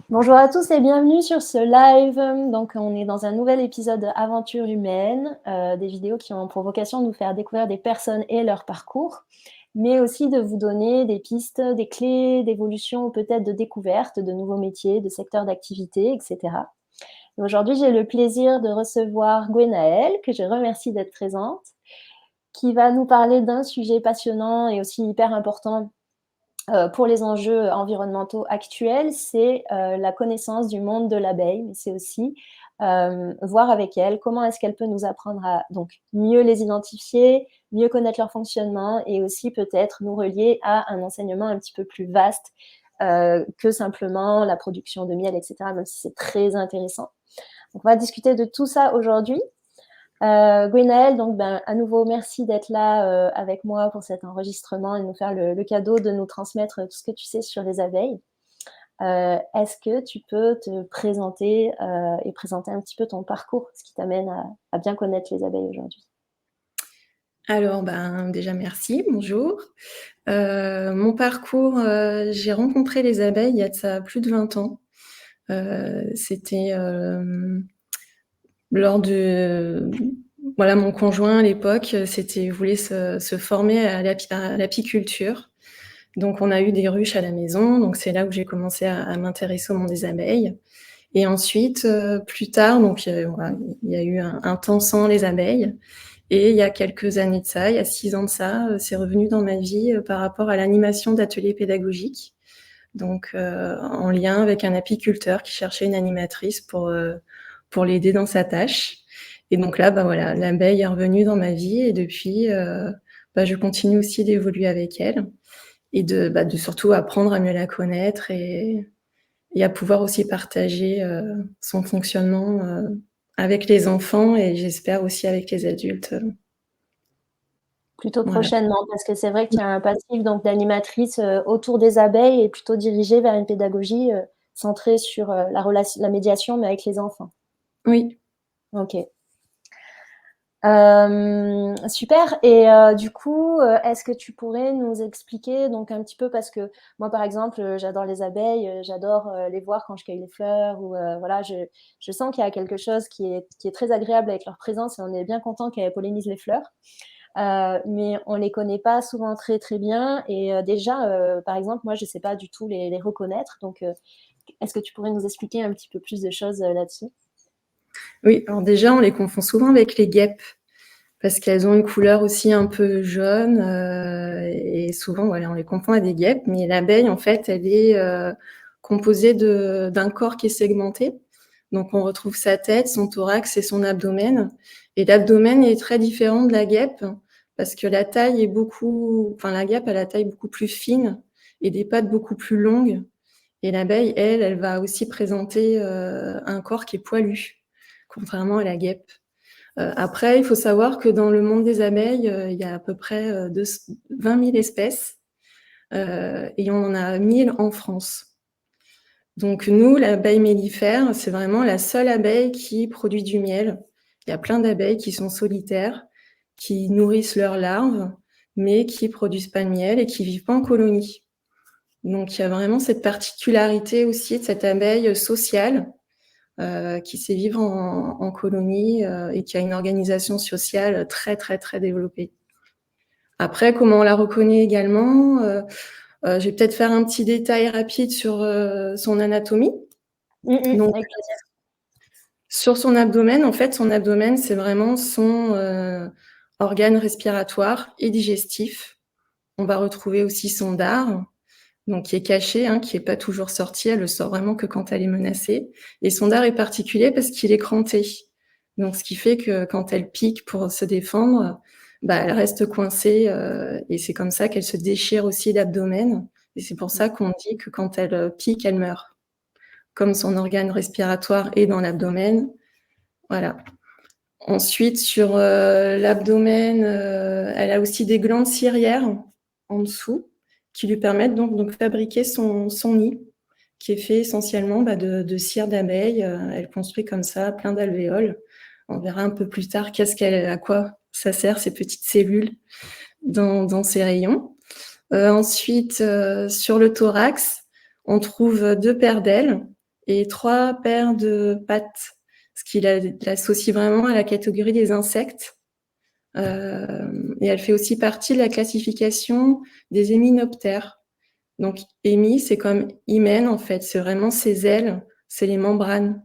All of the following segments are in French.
Bonjour à tous et bienvenue sur ce live. Donc, on est dans un nouvel épisode de Aventure humaine, des vidéos qui ont pour vocation de nous faire découvrir des personnes et leur parcours, mais aussi de vous donner des pistes, des clés d'évolution ou peut-être de découverte de nouveaux métiers, de secteurs d'activité, etc. Et aujourd'hui, j'ai le plaisir de recevoir Gwenaëlle, que je remercie d'être présente, qui va nous parler d'un sujet passionnant et aussi hyper important pour les enjeux environnementaux actuels, c'est la connaissance du monde de l'abeille, mais c'est aussi voir avec elle comment est-ce qu'elle peut nous apprendre à donc mieux les identifier, mieux connaître leur fonctionnement et aussi peut-être nous relier à un enseignement un petit peu plus vaste que simplement la production de miel, etc., même si c'est très intéressant. Donc, on va discuter de tout ça aujourd'hui. Gwenaëlle, donc à nouveau, merci d'être là avec moi pour cet enregistrement et de nous faire le cadeau de nous transmettre tout ce que tu sais sur les abeilles. Est-ce que tu peux te présenter et présenter un petit peu ton parcours, ce qui t'amène à bien connaître les abeilles aujourd'hui? Alors, déjà merci, bonjour. Mon parcours, j'ai rencontré les abeilles il y a de ça plus de 20 ans. C'était, lors de voilà, mon conjoint à l'époque, voulait se former à l'apiculture. Donc on a eu des ruches à la maison, donc c'est là où j'ai commencé à m'intéresser au monde des abeilles. Et ensuite, plus tard, donc voilà, il y a eu un temps sans les abeilles. Et il y a quelques années de ça, il y a 6 ans de ça, c'est revenu dans ma vie par rapport à l'animation d'ateliers pédagogiques. Donc, en lien avec un apiculteur qui cherchait une animatrice pour l'aider dans sa tâche. Et donc là, voilà, l'abeille est revenue dans ma vie et depuis, je continue aussi d'évoluer avec elle et de surtout apprendre à mieux la connaître et à pouvoir aussi partager son fonctionnement avec les enfants et j'espère aussi avec les adultes. Plutôt Voilà. prochainement, parce que c'est vrai qu'il y a un passif donc d'animatrice autour des abeilles et plutôt dirigé vers une pédagogie centrée sur la médiation, mais avec les enfants. Oui. Ok. Super. Et du coup, est-ce que tu pourrais nous expliquer donc un petit peu, parce que moi, par exemple, j'adore les abeilles, j'adore les voir quand je cueille les fleurs, ou voilà, je sens qu'il y a quelque chose qui est très agréable avec leur présence et on est bien content qu'elles pollinisent les fleurs. Mais on les connaît pas souvent très très bien. Et déjà, par exemple, moi, je sais pas du tout les reconnaître. Donc, est-ce que tu pourrais nous expliquer un petit peu plus de choses là-dessus? Oui, alors déjà, on les confond souvent avec les guêpes parce qu'elles ont une couleur aussi un peu jaune et souvent, voilà, on les confond à des guêpes. Mais l'abeille, en fait, elle est composée d'un corps qui est segmenté. Donc, on retrouve sa tête, son thorax et son abdomen. Et l'abdomen est très différent de la guêpe parce que la guêpe a la taille beaucoup plus fine et des pattes beaucoup plus longues. Et l'abeille, elle va aussi présenter un corps qui est poilu, contrairement à la guêpe. Après, il faut savoir que dans le monde des abeilles, il y a à peu près 20 000 espèces et on en a 1000 en France. Donc nous, l'abeille mellifère, c'est vraiment la seule abeille qui produit du miel. Il y a plein d'abeilles qui sont solitaires, qui nourrissent leurs larves, mais qui produisent pas de miel et qui vivent pas en colonie. Donc il y a vraiment cette particularité aussi de cette abeille sociale qui sait vivre en colonie et qui a une organisation sociale très, très, très développée. Après, comment on la reconnaît également je vais peut-être faire un petit détail rapide sur son anatomie. Donc, Avec plaisir. sur son abdomen, en fait, son abdomen, c'est vraiment son organe respiratoire et digestif. On va retrouver aussi son dard, donc qui est caché, hein, qui n'est pas toujours sorti. Elle le sort vraiment que quand elle est menacée. Et son dard est particulier parce qu'il est cranté. Donc, ce qui fait que quand elle pique pour se défendre, elle reste coincée et c'est comme ça qu'elle se déchire aussi l'abdomen. Et c'est pour ça qu'on dit que quand elle pique, elle meurt. Comme son organe respiratoire est dans l'abdomen. Voilà. Ensuite, sur l'abdomen, elle a aussi des glandes ciliaires en dessous qui lui permettent donc de fabriquer son nid, qui est fait essentiellement de cire d'abeille. Elle construit comme ça plein d'alvéoles. On verra un peu plus tard à quoi ça sert, ces petites cellules dans ces rayons. Ensuite, sur le thorax, on trouve 2 paires d'ailes et 3 paires de pattes, ce qui l'associe vraiment à la catégorie des insectes. Et elle fait aussi partie de la classification des héminoptères. Donc hémi, c'est comme hymen en fait, c'est vraiment ses ailes, c'est les membranes.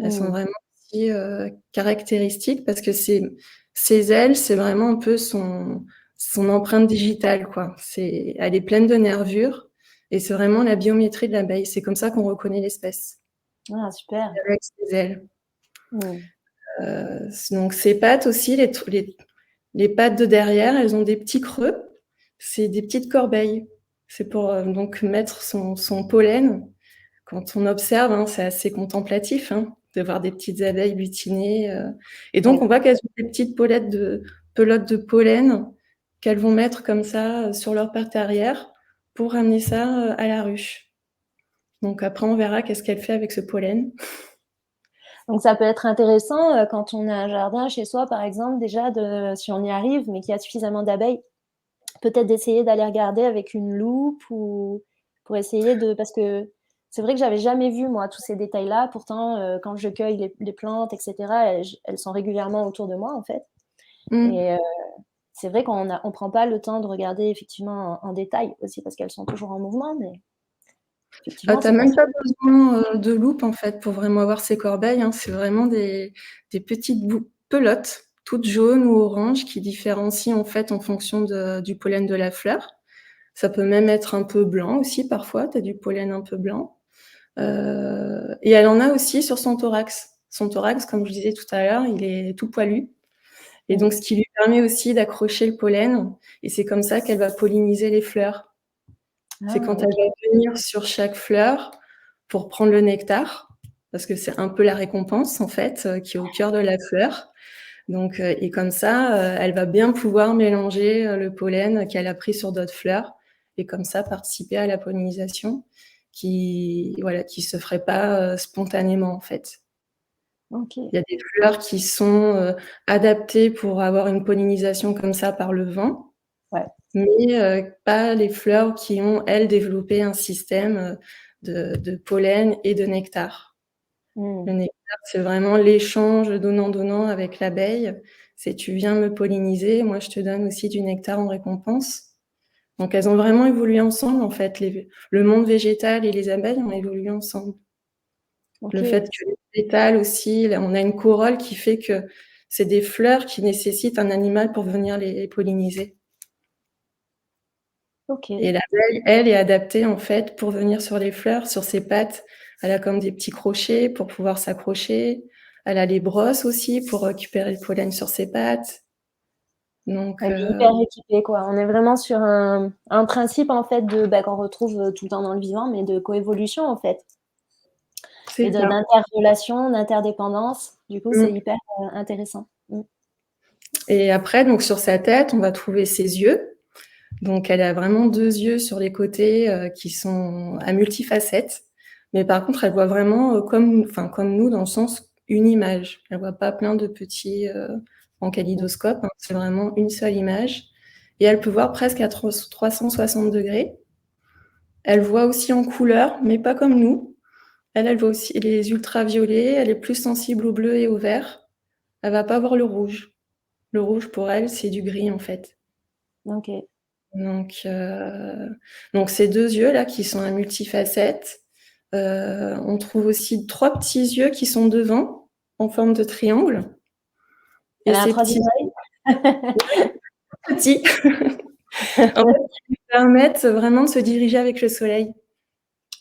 Elles sont vraiment aussi caractéristiques parce que ses ailes, c'est vraiment un peu son empreinte digitale, quoi. Elle est pleine de nervures et c'est vraiment la biométrie de l'abeille. C'est comme ça qu'on reconnaît l'espèce, Ah, super. avec ses ailes. Mmh. Donc ses pattes aussi, les pattes de derrière, elles ont des petits creux. C'est des petites corbeilles. C'est pour donc mettre son pollen. Quand on observe, hein, c'est assez contemplatif, hein, de voir des petites abeilles butiner. Et donc, Ouais. on voit qu'elles ont des petites pelotes de pollen qu'elles vont mettre comme ça sur leur patte arrière pour ramener ça à la ruche. Donc après, on verra qu'est-ce qu'elle fait avec ce pollen. Donc ça peut être intéressant quand on a un jardin chez soi, par exemple, déjà, si on y arrive, mais qu'il y a suffisamment d'abeilles, peut-être d'essayer d'aller regarder avec une loupe ou pour essayer de... Parce que c'est vrai que j'avais jamais vu, moi, tous ces détails-là. Pourtant, quand je cueille les plantes, etc., elles sont régulièrement autour de moi, en fait. Mm. Et c'est vrai qu'on ne prend pas le temps de regarder effectivement en détail aussi parce qu'elles sont toujours en mouvement, mais effectivement, T'as c'est même pas passionnant. besoin de loupe en fait pour vraiment voir ces corbeilles, hein. C'est vraiment des petites pelotes, toutes jaunes ou oranges, qui différencient en fait en fonction du pollen de la fleur. Ça peut même être un peu blanc aussi parfois, tu as du pollen un peu blanc. Et elle en a aussi sur son thorax. Son thorax, comme je disais tout à l'heure, il est tout poilu. Et donc, ce qui lui permet aussi d'accrocher le pollen. Et c'est comme ça qu'elle va polliniser les fleurs. C'est Ah, quand elle ok. va venir sur chaque fleur pour prendre le nectar, parce que c'est un peu la récompense, en fait, qui est au cœur de la fleur. Donc, et comme ça, elle va bien pouvoir mélanger le pollen qu'elle a pris sur d'autres fleurs et comme ça participer à la pollinisation qui se ferait pas spontanément, en fait. Ok. Il y a des fleurs qui sont adaptées pour avoir une pollinisation comme ça par le vent, Ouais. mais pas les fleurs qui ont, elles, développé un système de pollen et de nectar. Le Mm. nectar, c'est vraiment l'échange donnant-donnant avec l'abeille. C'est tu viens me polliniser, moi je te donne aussi du nectar en récompense. Donc elles ont vraiment évolué ensemble, en fait. Le monde végétal et les abeilles ont évolué ensemble. Ok. Le fait que les pétales aussi, là, on a une corolle qui fait que c'est des fleurs qui nécessitent un animal pour venir les polliniser. Ok. Et l'abeille, elle, est adaptée en fait pour venir sur les fleurs, sur ses pattes. Elle a comme des petits crochets pour pouvoir s'accrocher. Elle a les brosses aussi pour récupérer le pollen sur ses pattes. Donc, Et puis hyper équipé, quoi. On est vraiment sur un principe, en fait, qu'on retrouve tout le temps dans le vivant, mais de coévolution, en fait. Et c'est ça. d'interrelation, d'interdépendance. Du coup, c'est Mm. hyper intéressant. Mm. Et après, donc sur sa tête, on va trouver ses yeux. Donc, elle a vraiment 2 yeux sur les côtés qui sont à multifacettes. Mais par contre, elle voit vraiment comme nous, dans le sens une image. Elle voit pas plein de petits en kaléidoscope, hein. C'est vraiment une seule image. Et elle peut voir presque à 360 degrés. Elle voit aussi en couleur, mais pas comme nous. Elle voit aussi les ultraviolets. Elle est plus sensible au bleu et au vert. Elle va pas voir le rouge. Le rouge, pour elle, c'est du gris, en fait. Ok. Donc, donc ces 2 yeux-là qui sont à multifacettes. On trouve aussi 3 petits yeux qui sont devant, en forme de triangle. Et Elle a un ces troisième petits œil. petits, en fait, ils lui permettent vraiment de se diriger avec le soleil.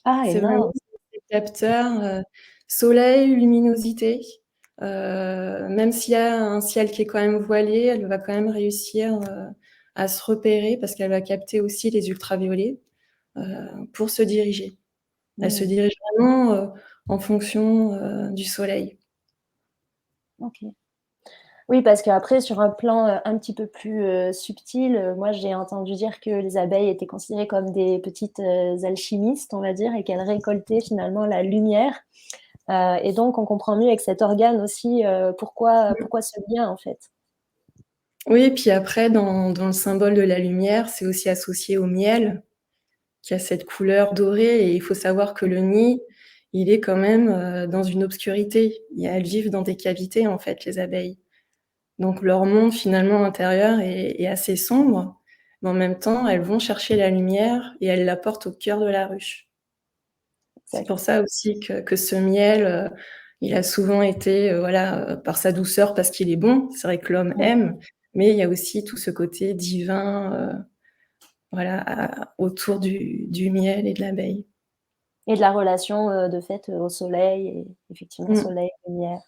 Ah, C'est vraiment énorme. des capteurs, soleil, luminosité. Même s'il y a un ciel qui est quand même voilé, elle va quand même réussir à se repérer parce qu'elle va capter aussi les ultraviolets pour se diriger. Elle se Mm. dirige vraiment en fonction du soleil. Ok. Oui, parce qu'après, sur un plan un petit peu plus subtil, moi j'ai entendu dire que les abeilles étaient considérées comme des petites alchimistes, on va dire, et qu'elles récoltaient finalement la lumière. Et donc, on comprend mieux avec cet organe aussi pourquoi ce lien, en fait. Oui, puis après, dans le symbole de la lumière, c'est aussi associé au miel, qui a cette couleur dorée. Et il faut savoir que le nid, il est quand même dans une obscurité. Elles vivent dans des cavités, en fait, les abeilles. Donc leur monde, finalement, intérieur est assez sombre, mais en même temps, elles vont chercher la lumière et elles l'apportent au cœur de la ruche. C'est Exact. pour ça aussi que ce miel, il a souvent été, voilà, par sa douceur, parce qu'il est bon. C'est vrai que l'homme aime, mais il y a aussi tout ce côté divin, voilà, autour du miel et de l'abeille. Et de la relation, de fait, au soleil et effectivement Mmh. soleil, lumière.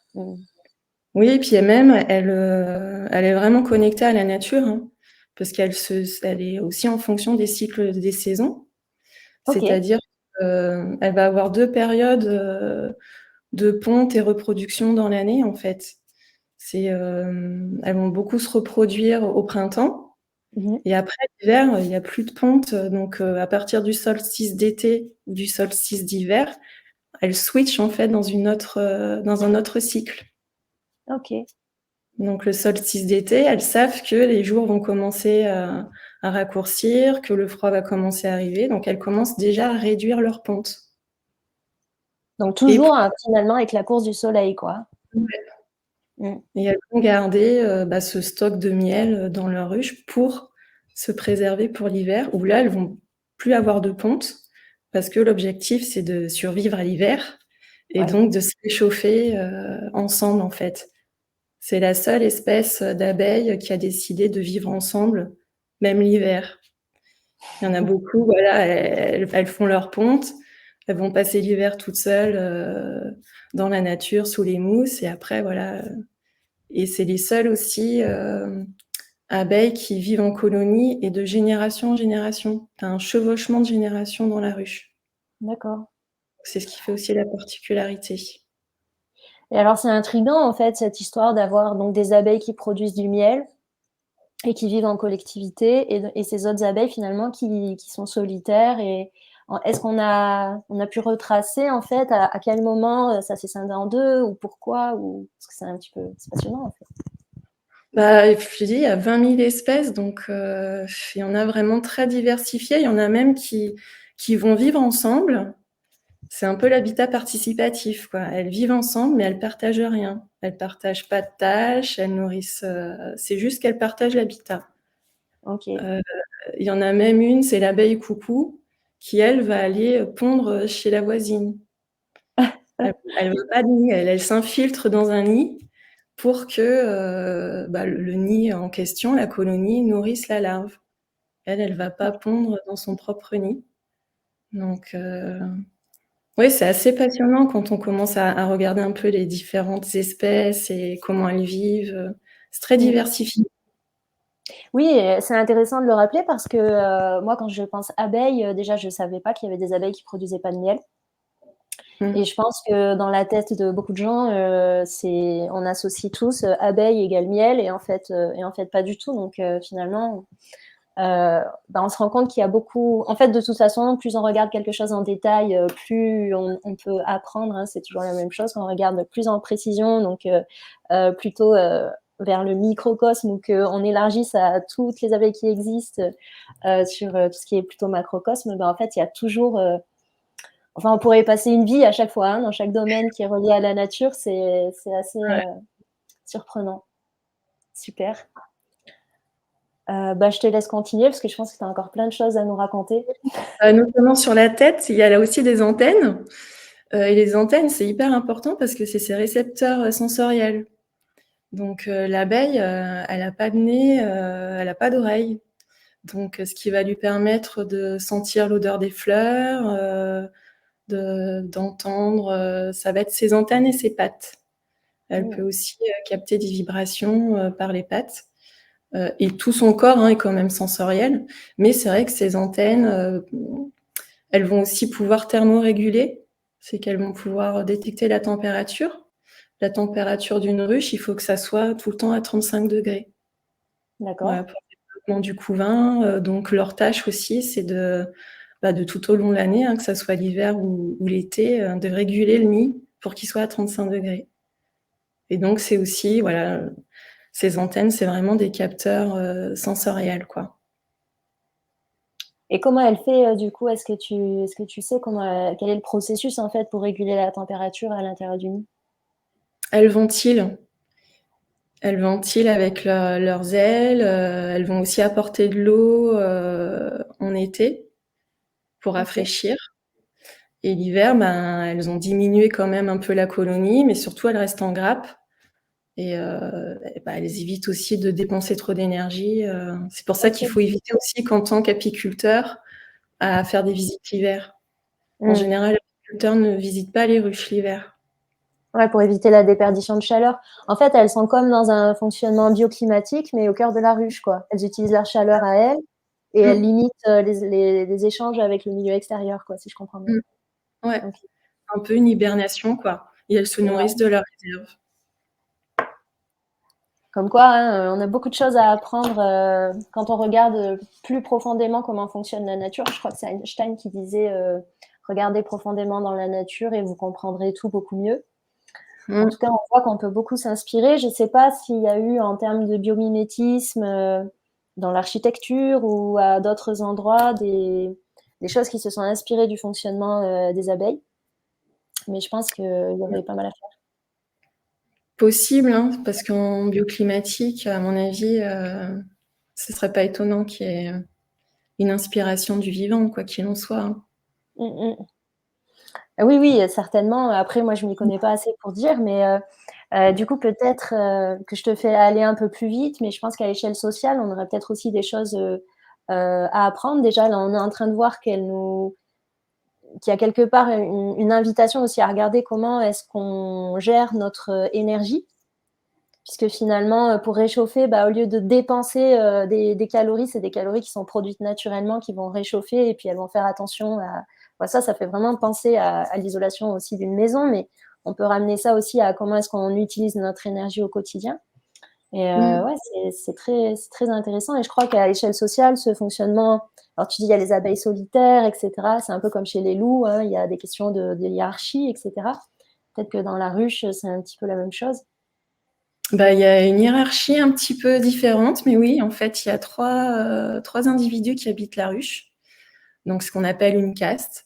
Oui, et puis même, elle est vraiment connectée à la nature, hein, parce elle est aussi en fonction des cycles des saisons. OK. C'est-à-dire, elle va avoir 2 périodes, de ponte et reproduction dans l'année, en fait. Elles vont beaucoup se reproduire au printemps Mmh. et après l'hiver, il y a plus de ponte, donc à partir du solstice d'été ou du solstice d'hiver, elles switchent en fait dans un autre cycle. OK. Donc le solstice d'été, elles savent que les jours vont commencer à raccourcir, que le froid va commencer à arriver, donc elles commencent déjà à réduire leur ponte. Donc Et toujours, finalement avec la course du soleil, quoi. ouais, Mmh. et elles vont garder, ce stock de miel, dans leur ruche pour se préserver pour l'hiver, où là, elles vont plus avoir de ponte parce que l'objectif, c'est de survivre à l'hiver et Ouais. donc de se réchauffer, ensemble, en fait. C'est la seule espèce d'abeille qui a décidé de vivre ensemble, même l'hiver. Il y en a beaucoup, voilà, elles font leur ponte, elles vont passer l'hiver toutes seules, dans la nature, sous les mousses et après voilà, et c'est les seules aussi, abeilles qui vivent en colonie et de génération en génération. Tu as un chevauchement de générations dans la ruche. D'accord. C'est ce qui fait aussi la particularité. Et alors c'est intriguant, en fait, cette histoire d'avoir donc des abeilles qui produisent du miel et qui vivent en collectivité et ces autres abeilles finalement qui sont solitaires et est-ce qu'on a pu retracer en fait à quel moment, ça s'est scindé en 2 ou pourquoi ou parce que c'est un petit peu c'est passionnant en fait. Bah, je te dis, il y a 20 000 espèces, donc il y en a vraiment très diversifiées. Il y en a même qui vont vivre ensemble. C'est un peu l'habitat participatif, quoi. Elles vivent ensemble, mais elles partagent rien. Elles partagent pas de tâches, elles nourrissent, c'est juste qu'elles partagent l'habitat. OK. Heu, il y en a même une, c'est l'abeille coucou, qui elle va aller, pondre chez la voisine. Elle veut pas de nid, elle s'infiltre dans un nid pour que, le nid en question, la colonie, nourrisse la larve. Elle va pas pondre dans son propre nid. Donc oui, c'est assez passionnant quand on commence à regarder un peu les différentes espèces et comment elles vivent, c'est très Mmh. diversifié. Oui et c'est intéressant de le rappeler parce que, moi quand je pense abeilles, déjà je savais pas qu'il y avait des abeilles qui produisaient pas de miel. Mmh. Et je pense que dans la tête de beaucoup de gens, c'est on associe tous, abeille égale miel et en fait pas du tout. Donc finalement, on se rend compte qu'il y a beaucoup en fait, de toute façon, plus on regarde quelque chose en détail, plus on peut apprendre, hein. C'est toujours la même chose quand on regarde plus en précision, donc plutôt, vers le microcosme ou qu'on élargisse à toutes les abeilles qui existent, sur, tout ce qui est plutôt macrocosme, en fait, il y a toujours, enfin, on pourrait passer une vie à chaque fois, hein, dans chaque domaine qui est relié à la nature, c'est assez, Ouais. surprenant. Super. Je te laisse continuer parce que je pense que tu as encore plein de choses à nous raconter. Notamment sur la tête, il y a là aussi des antennes, et les antennes, c'est hyper important parce que c'est ses récepteurs, sensoriels. Donc l'abeille, elle a pas de nez, elle a pas d'oreille. Donc ce qui va lui permettre de sentir l'odeur des fleurs, d'entendre, ça va être ses antennes et ses pattes. Elle peut Mmh. aussi, capter des vibrations, par les pattes, et tout son corps, hein, est quand même sensoriel. Mais c'est vrai que ces antennes, elles vont aussi pouvoir thermoréguler. C'est qu'elles vont pouvoir détecter la température. La température d'une ruche, il faut que ça soit tout le temps à 35 degrés. D'accord. Voilà, pour le développement du couvain, donc leur tâche aussi, c'est de tout au long de l'année, hein, que ça soit l'hiver ou l'été, de réguler le nid pour qu'il soit à 35 degrés. Et donc c'est aussi, voilà, ces antennes, c'est vraiment des capteurs, sensoriels, quoi. Et comment elle fait, du coup? Est-ce que tu sais quel est le processus, en fait, pour réguler la température à l'intérieur du nid? Elles ventilent. Elles ventilent avec leurs ailes. Elles vont aussi apporter de l'eau en été pour OK. rafraîchir. Et l'hiver, ben, elles ont diminué quand même un peu la colonie, mais surtout elles restent en grappe. Et bah, elles évitent aussi de dépenser trop d'énergie. C'est pour ça qu'il OK. faut éviter aussi qu'en tant qu'apiculteur, à faire des visites l'hiver. En Mmh. général, les apiculteurs ne visitent pas les ruches l'hiver. Ouais, pour éviter la déperdition de chaleur. En fait, elles sont comme dans un fonctionnement bioclimatique, mais au cœur de la ruche, quoi. Elles utilisent leur chaleur à elles et elles Mmh, limitent, les échanges avec le milieu extérieur, quoi, si je comprends bien. mmh, ouais, OK. un peu une hibernation, quoi. Et elles se Ouais. nourrissent de leurs réserves. Comme quoi, hein, on a beaucoup de choses à apprendre, quand on regarde, plus profondément comment fonctionne la nature. Je crois que c'est Einstein qui disait, «Regardez profondément dans la nature et vous comprendrez tout beaucoup mieux». En tout Mmh. cas, on voit qu'on peut beaucoup s'inspirer. Je ne sais pas s'il y a eu en termes de biomimétisme, dans l'architecture ou à d'autres endroits des choses qui se sont inspirées du fonctionnement, des abeilles, mais je pense qu'il y aurait pas mal à faire. Possible, hein, parce qu'en bioclimatique, à mon avis, ce serait pas étonnant qu'il y ait une inspiration du vivant, quoi qu'il en soit, hein. Mmh mh. Oui, oui, certainement. Après, moi, je m'y connais pas assez pour dire, mais du coup, peut-être, que je te fais aller un peu plus vite, mais je pense qu'à l'échelle sociale, on aurait peut-être aussi des choses, à apprendre. Déjà, là, on est en train de voir qu'il y a quelque part une invitation aussi à regarder comment est-ce qu'on gère notre énergie. Puisque finalement, pour réchauffer, bah, au lieu de dépenser des calories, c'est des calories qui sont produites naturellement, qui vont réchauffer et puis elles vont faire attention à. Bah, ça fait vraiment penser à l'isolation aussi d'une maison, mais on peut ramener ça aussi à comment est-ce qu'on utilise notre énergie au quotidien. Et Mmh. ouais, c'est très intéressant et je crois qu'à l'échelle sociale, ce fonctionnement. Alors tu dis, il y a les abeilles solitaires et cetera, c'est un peu comme chez les loups, hein, il y a des questions de hiérarchie et cetera. Peut-être que dans la ruche, c'est un petit peu la même chose? Bah, il y a une hiérarchie un petit peu différente, mais oui, en fait, il y a 3 individus qui habitent la ruche, donc ce qu'on appelle une caste.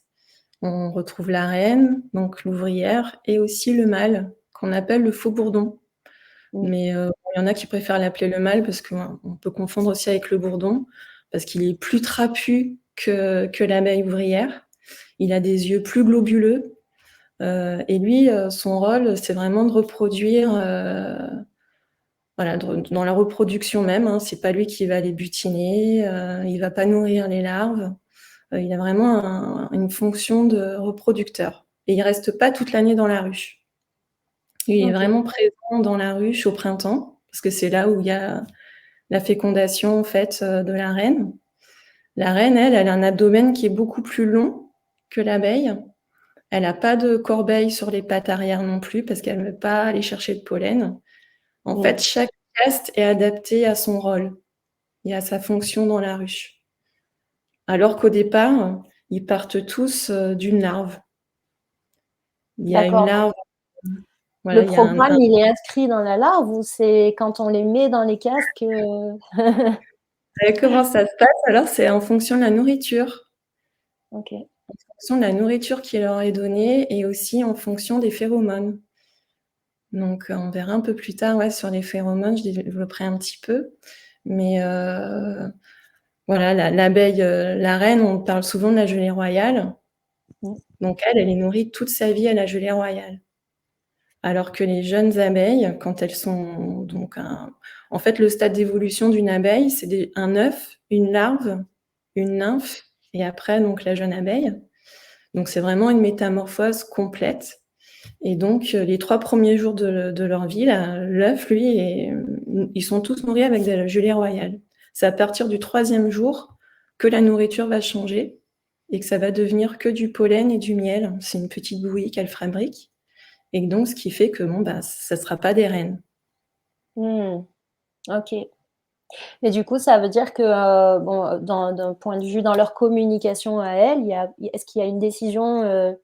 On retrouve la reine, donc l'ouvrière et aussi le mâle qu'on appelle le faux-bourdon. Mmh. Mais il y en a qui préfèrent l'appeler le mâle parce qu'on peut confondre aussi avec le bourdon, parce qu'il est plus trapu que l'abeille ouvrière. Il a des yeux plus globuleux, et lui, son rôle, c'est vraiment de reproduire, voilà, dans la reproduction même, hein. C'est pas lui qui va les butiner, il va pas nourrir les larves. Il a vraiment une fonction de reproducteur et il reste pas toute l'année dans la ruche. Il est OK. vraiment présent dans la ruche au printemps parce que c'est là où il y a la fécondation, en fait, de la reine. La reine, elle a un abdomen qui est beaucoup plus long que l'abeille. Elle a pas de corbeille sur les pattes arrière non plus parce qu'elle veut pas aller chercher de pollen. En Mmh. fait, chaque caste est adapté à son rôle et à sa fonction dans la ruche. Alors qu'au départ, ils partent tous, d'une larve. Il y a une D'accord, donc larve, voilà, le il y a programme, il est inscrit dans la larve ou c'est quand on les met dans les casques que comment ça se passe alors? C'est en fonction de la nourriture. OK. En fonction de la nourriture qui leur est donnée et aussi en fonction des phéromones. Donc, on verra un peu plus tard, ouais, sur les phéromones, je développerai un petit peu. Mais, voilà, l'abeille, la reine, on parle souvent de la gelée royale. Mmh. Donc elle est nourrie toute sa vie à la gelée royale. Alors que les jeunes abeilles, quand elles sont donc en fait, le stade d'évolution d'une abeille, c'est un œuf, une larve, une nymphe et après donc la jeune abeille. Donc c'est vraiment une métamorphose complète et donc les 3 premiers jours de leur vie, l'œuf, lui, ils sont tous nourris avec de la gelée royale. C'est à partir du 3e jour que la nourriture va changer et que ça va devenir que du pollen et du miel. C'est une petite bouillie qu'elles fabriquent et donc ce qui fait que bon, bah, ça sera pas des reines. Mmh. OK. Et du coup, ça veut dire que, bon, d'un point de vue dans leur communication à elles, est-ce qu'il y a une décision,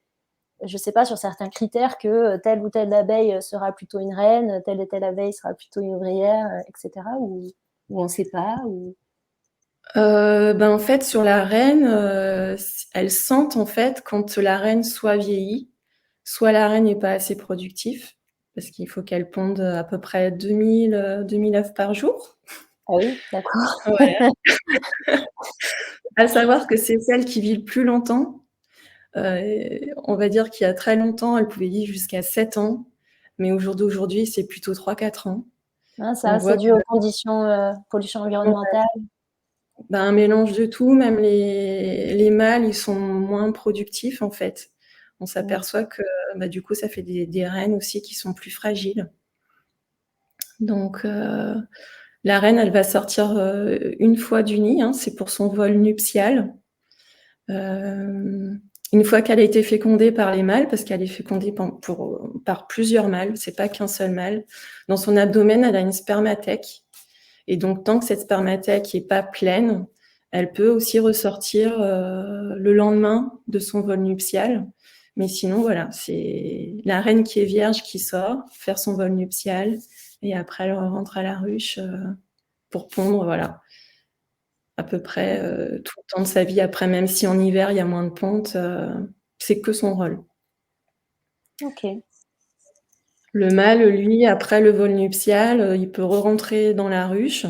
je sais pas, sur certains critères que, telle ou telle abeille, sera plutôt une reine, telle et telle abeille sera plutôt une ouvrière, et cetera? Ou on sait pas? Ou En fait, sur la reine, elles sentent en fait quand la reine soit vieillit, soit la reine n'est pas assez productive, parce qu'il faut qu'elle ponde à peu près 2000 œufs par jour. Ah oui, d'accord. Voilà. À savoir que c'est celle qui vit le plus longtemps. On va dire qu'il y a très longtemps, elle pouvait vivre jusqu'à 7 ans, mais au jour d'aujourd'hui, c'est plutôt 3-4 ans. Ah, On ça, voit c'est dû aux conditions, pollution environnementale? un mélange de tout, même les mâles, ils sont moins productifs en fait. On Mmh. s'aperçoit que du coup, ça fait des reines aussi qui sont plus fragiles. Donc, la reine, elle va sortir une fois du nid, hein, c'est pour son vol nuptial. Une fois qu'elle a été fécondée par les mâles, parce qu'elle est fécondée par plusieurs mâles, c'est pas qu'un seul mâle. Dans son abdomen, elle a une spermathèque. Et donc, tant que cette spermathèque n'est pas pleine, elle peut aussi ressortir le lendemain de son vol nuptial. Mais sinon, voilà, c'est la reine qui est vierge qui sort, faire son vol nuptial, et après elle rentre à la ruche pour pondre, voilà, à peu près tout le temps de sa vie. Après, même si en hiver il y a moins de ponte, c'est que son rôle. OK. Le mâle, lui, après le vol nuptial, il peut re-rentrer dans la ruche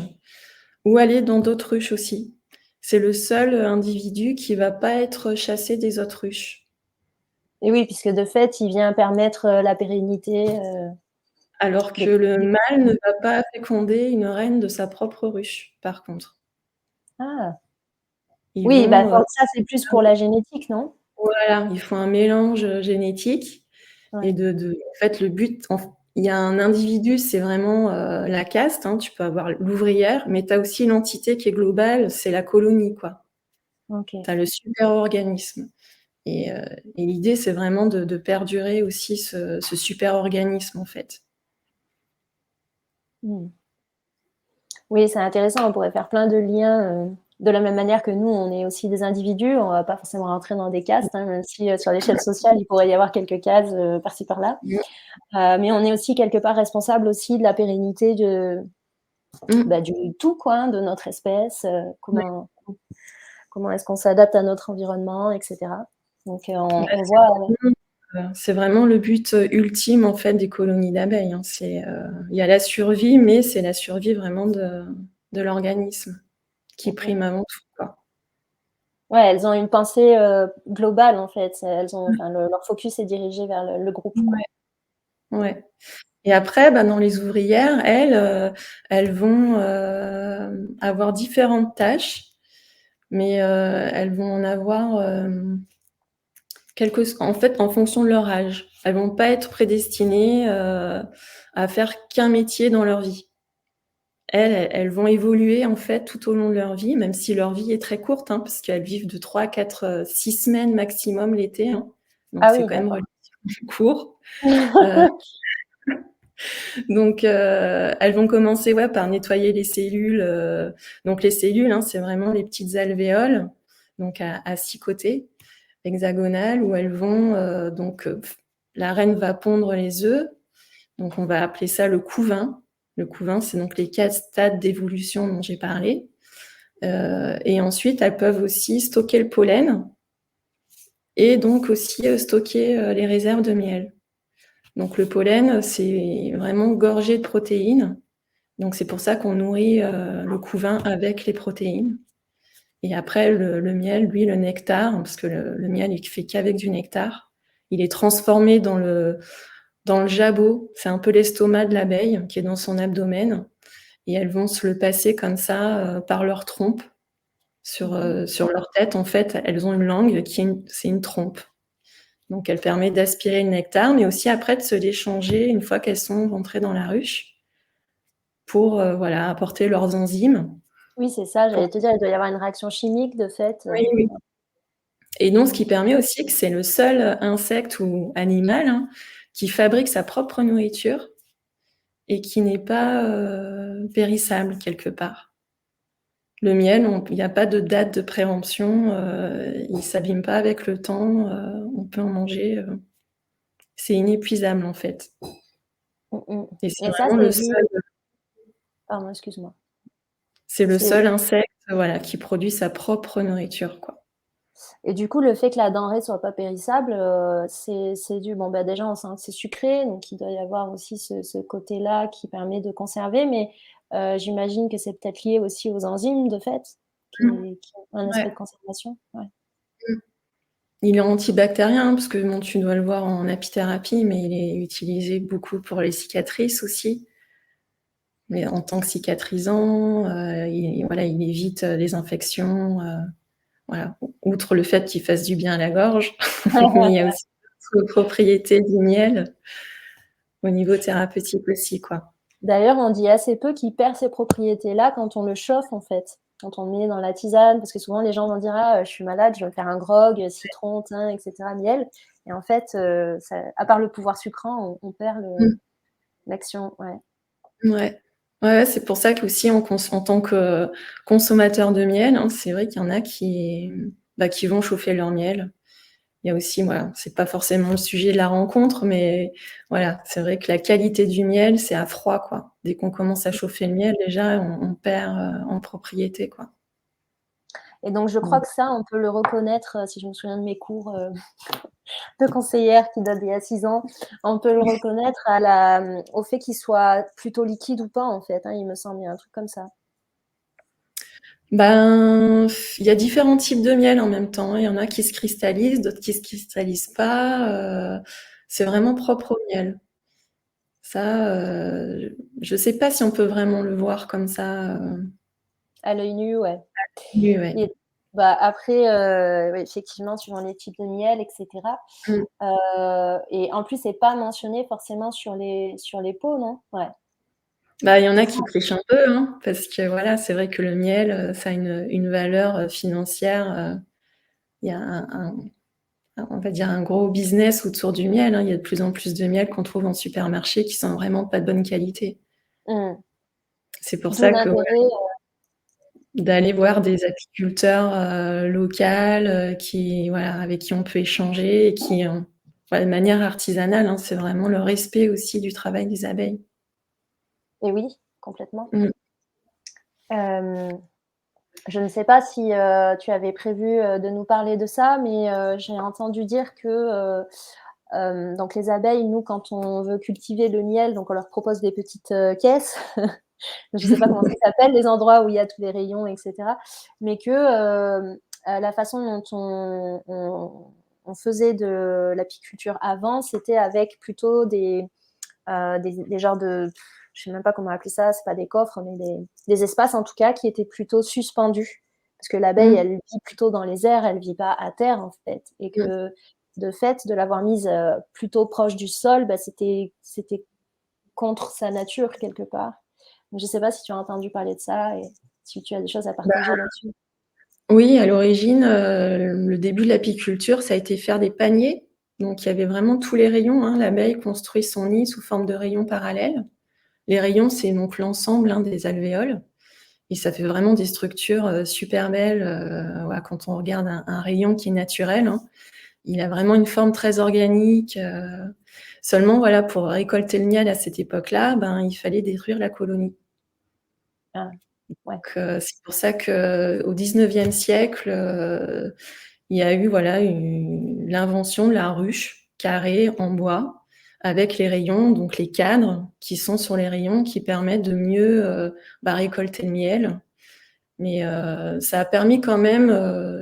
ou aller dans d'autres ruches aussi. C'est le seul individu qui va pas être chassé des autres ruches. Et oui, puisque de fait, il vient permettre, la pérennité, Alors que des le des mâle ne va pas féconder une reine de sa propre ruche, par contre. Ah! Ils Oui, bah, vont, ça, c'est plus pour la génétique, non? voilà, ils font un mélange génétique et Ouais, en fait, le but, il y a un individu, c'est vraiment la caste, hein, tu peux avoir l'ouvrière, mais tu as aussi l'entité qui est globale, c'est la colonie, quoi. OK. Tu as le super-organisme. Et, et l'idée, c'est vraiment de perdurer aussi ce super-organisme, en fait. Mmh. Oui, c'est intéressant, on pourrait faire plein de liens, de la même manière que nous, on est aussi des individus, on va pas forcément rentrer dans des castes, hein, même si, sur l'échelle sociale, il pourrait y avoir quelques cases, par-ci par-là. Mmh. Mais on est aussi quelque part responsable aussi de la pérennité Mmh. du tout quoi, hein, de notre espèce, Ouais. comment est-ce qu'on s'adapte à notre environnement et cetera. Donc Bah, on voit c'est vraiment le but ultime, en fait, des colonies d'abeilles, hein. Il y a la survie, mais c'est la survie vraiment de l'organisme qui mmh mh. prime avant tout, quoi. Ouais, elles ont une pensée, globale en fait, elles ont enfin leur focus est dirigé vers le groupe quoi. Ouais, ouais. Et après, dans les ouvrières, elles vont, avoir différentes tâches, mais, elles vont en avoir, en fait, en fonction de leur âge. Elles vont pas être prédestinées, à faire qu'un métier dans leur vie. Elles vont évoluer, en fait, tout au long de leur vie, même si leur vie est très courte, hein, parce qu'elles vivent de 3 à 4, 6 semaines maximum l'été, hein. Donc Ah c'est oui, quand même d'accord. relativement court. Heu, elles vont commencer, ouais, par nettoyer les cellules, donc les cellules, hein, c'est vraiment les petites alvéoles, donc à 6 côtés, hexagonales, où elles vont, la reine va pondre les œufs, donc on va appeler ça le couvain. Le couvain, c'est donc les 4 stades d'évolution dont j'ai parlé. Et ensuite, elles peuvent aussi stocker le pollen et donc aussi stocker les réserves de miel. Donc le pollen, c'est vraiment gorgé de protéines. Donc c'est pour ça qu'on nourrit le couvain avec les protéines. Et après, le miel, lui, le nectar, parce que le miel, il fait qu'avec du nectar. Il est transformé dans le jabot. C'est un peu l'estomac de l'abeille qui est dans son abdomen. Et elles vont se le passer comme ça par leur trompe. Mmh. Sur leur tête, en fait, elles ont une langue c'est une trompe. Donc elle permet d'aspirer le nectar, mais aussi après de se l'échanger une fois qu'elles sont rentrées dans la ruche pour voilà, apporter leurs enzymes. Oui, c'est ça, Pour... j'allais te dire, il doit y avoir une réaction chimique de fait, Oui, oui. Et donc, ce mmh. qui permet aussi que c'est le seul insecte ou animal, hein, qui fabrique sa propre nourriture et qui n'est pas périssable quelque part. Le miel, il n'y a pas de date de péremption, il ne s'abîme pas avec le temps, on peut en manger, c'est inépuisable en fait. Mmh mh. Et c'est Et ça, vraiment c'est dû pardon, excuse-moi. c'est le C'est seul insecte voilà, qui produit sa propre nourriture, quoi. Et du coup, le fait que la denrée soit pas périssable, c'est dû bon, bah, déjà, on sent que c'est sucré, donc il doit y avoir aussi ce côté-là qui permet de conserver, mais j'imagine que c'est peut-être lié aussi aux enzymes, de fait, Mmh. qui ont un aspect Ouais. de conservation? Ouais. Mmh. Il est antibactérien, parce que bon, tu dois le voir en apithérapie, mais il est utilisé beaucoup pour les cicatrices aussi. Mais en tant que cicatrisant, voilà, il évite les infections, voilà. Outre le fait qu'il fasse du bien à la gorge, mais il y a aussi d'autres propriétés du miel au niveau thérapeutique aussi, quoi. D'ailleurs, on dit assez peu qu'il perd ces propriétés-là quand on le chauffe, en fait. Quand on le met dans la tisane, parce que souvent les gens vont dire: «Ah, je suis malade, je vais me faire un grog, citron, thym et cetera, miel» et en fait, ça à part le pouvoir sucrant, on perd Mmh. l'action, ouais. Ouais. Ouais, c'est pour ça qu'aussi en tant que consommateur de miel, hein, c'est vrai qu'il y en a qui vont chauffer leur miel. Il y a aussi, voilà, c'est pas forcément le sujet de la rencontre, mais voilà, c'est vrai que la qualité du miel, c'est à froid, quoi. Dès qu'on commence à chauffer le miel, déjà, on perd, en propriété, quoi. Et donc je crois Donc que ça, on peut le reconnaître, si je me souviens de mes cours, de conseillère qui date d'il y a 6 ans, on peut le reconnaître au fait qu'il soit plutôt liquide ou pas, en fait, hein, il me semble, il y a un truc comme ça. ben, il y a différents types de miel en même temps, hein. Il y en a qui se cristallisent, d'autres qui se cristallisent pas, c'est vraiment propre au miel. Ça, je sais pas si on peut vraiment le voir comme ça, À l'œil nu, ouais. nu, ouais. Et bah, après, ouais, effectivement, suivant les types de miel et cetera, Mmh. et en plus, c'est pas mentionné forcément sur les pots, non? Ouais, Bah, il y en c'est a ça? qui trichent un peu, hein, parce que voilà, c'est vrai que le miel, ça a une valeur, financière, il y a on va dire un gros business autour du miel, hein. Il y a de plus en plus de miel qu'on trouve en supermarché qui sont vraiment pas de bonne qualité. Mmh. C'est pour D'où ça que, ouais, l'intérêt, d'aller voir des apiculteurs, locales, qui voilà, avec qui on peut échanger et qui, voilà, de manière artisanale, hein, c'est vraiment le respect aussi du travail des abeilles. et oui, complètement. Mmh. Hem Je ne sais pas si, tu avais prévu, de nous parler de ça, mais, j'ai entendu dire que, donc les abeilles, nous, quand on veut cultiver le miel, donc on leur propose des petites, caisses. Je ne sais pas comment ça s'appelle, les endroits où il y a tous les rayons et cetera. Mais que, la façon dont on faisait de l'apiculture avant, c'était avec plutôt des genres de, je sais même pas comment appeler ça, c'est pas des coffres, mais des espaces en tout cas qui étaient plutôt suspendus. Parce que l'abeille, Mmh. elle vit plutôt dans les airs, elle vit pas à terre en fait. Et Mmh. que de fait, de l'avoir mise plutôt proche du sol, bah, c'était contre sa nature quelque part. Donc, je sais pas si tu as entendu parler de ça et si tu as des choses à Bah, partager là-dessus. oui, à l'origine, le début de l'apiculture, ça a été faire des paniers. Donc il y avait vraiment tous les rayons, hein. L'abeille construit son nid sous forme de rayons parallèles. Les rayons, c'est donc l'ensemble, hein, des alvéoles et ça fait vraiment des structures, super belles, voilà, quand on regarde un rayon qui est naturel, hein. Il a vraiment une forme très organique, seulement voilà, pour récolter le miel à cette époque-là, ben, il fallait détruire la colonie. Ah, ouais. Donc c'est pour ça qu'au XIXe siècle, il y a eu voilà l'invention de la ruche carrée en bois avec les rayons, donc les cadres qui sont sur les rayons qui permettent de mieux, récolter le miel. Mais ça a permis quand même,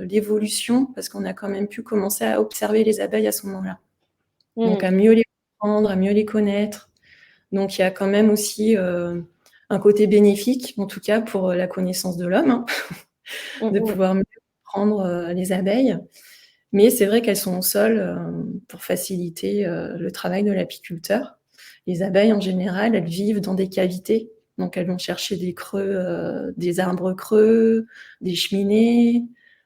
l'évolution parce qu'on a quand même pu commencer à observer les abeilles à ce moment-là. Donc Mmh. à mieux les comprendre, à mieux les connaître. Donc il y a quand même aussi, un côté bénéfique, en tout cas pour, la connaissance de l'homme, hein, Mmh de mh. pouvoir mieux comprendre, les abeilles. Mais c'est vrai qu'elles sont au sol, pour faciliter, le travail de l'apiculteur. Les abeilles, en général, elles vivent dans des cavités, donc elles vont chercher des creux, des arbres creux, des cheminées,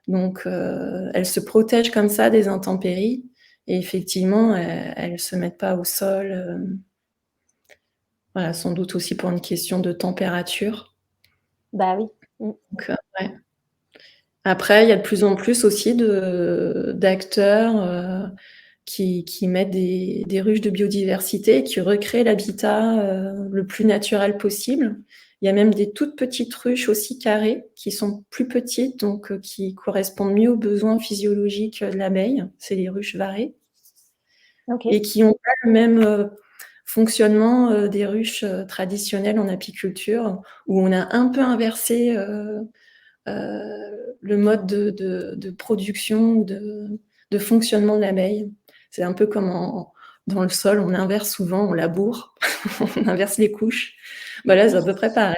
donc elles se protègent comme ça des intempéries et effectivement, elles se mettent pas au sol, voilà, sans doute aussi pour une question de température, Bah oui. Mmh. donc ouais. Après, il y a de plus en plus aussi d'acteurs, qui mettent des ruches de biodiversité, qui recréent l'habitat, le plus naturel possible Il y a même des toutes petites ruches aussi carrées qui sont plus petites, donc qui correspondent mieux aux besoins physiologiques de l'abeille. C'est les ruches varées. OK. Et qui n'ont pas le même fonctionnement des ruches traditionnelles en apiculture, où on a un peu inversé le mode de production, de fonctionnement de l'abeille. C'est un peu comme dans le sol, on inverse souvent, on laboure, on inverse les couches. Bah là, c'est à peu près pareil.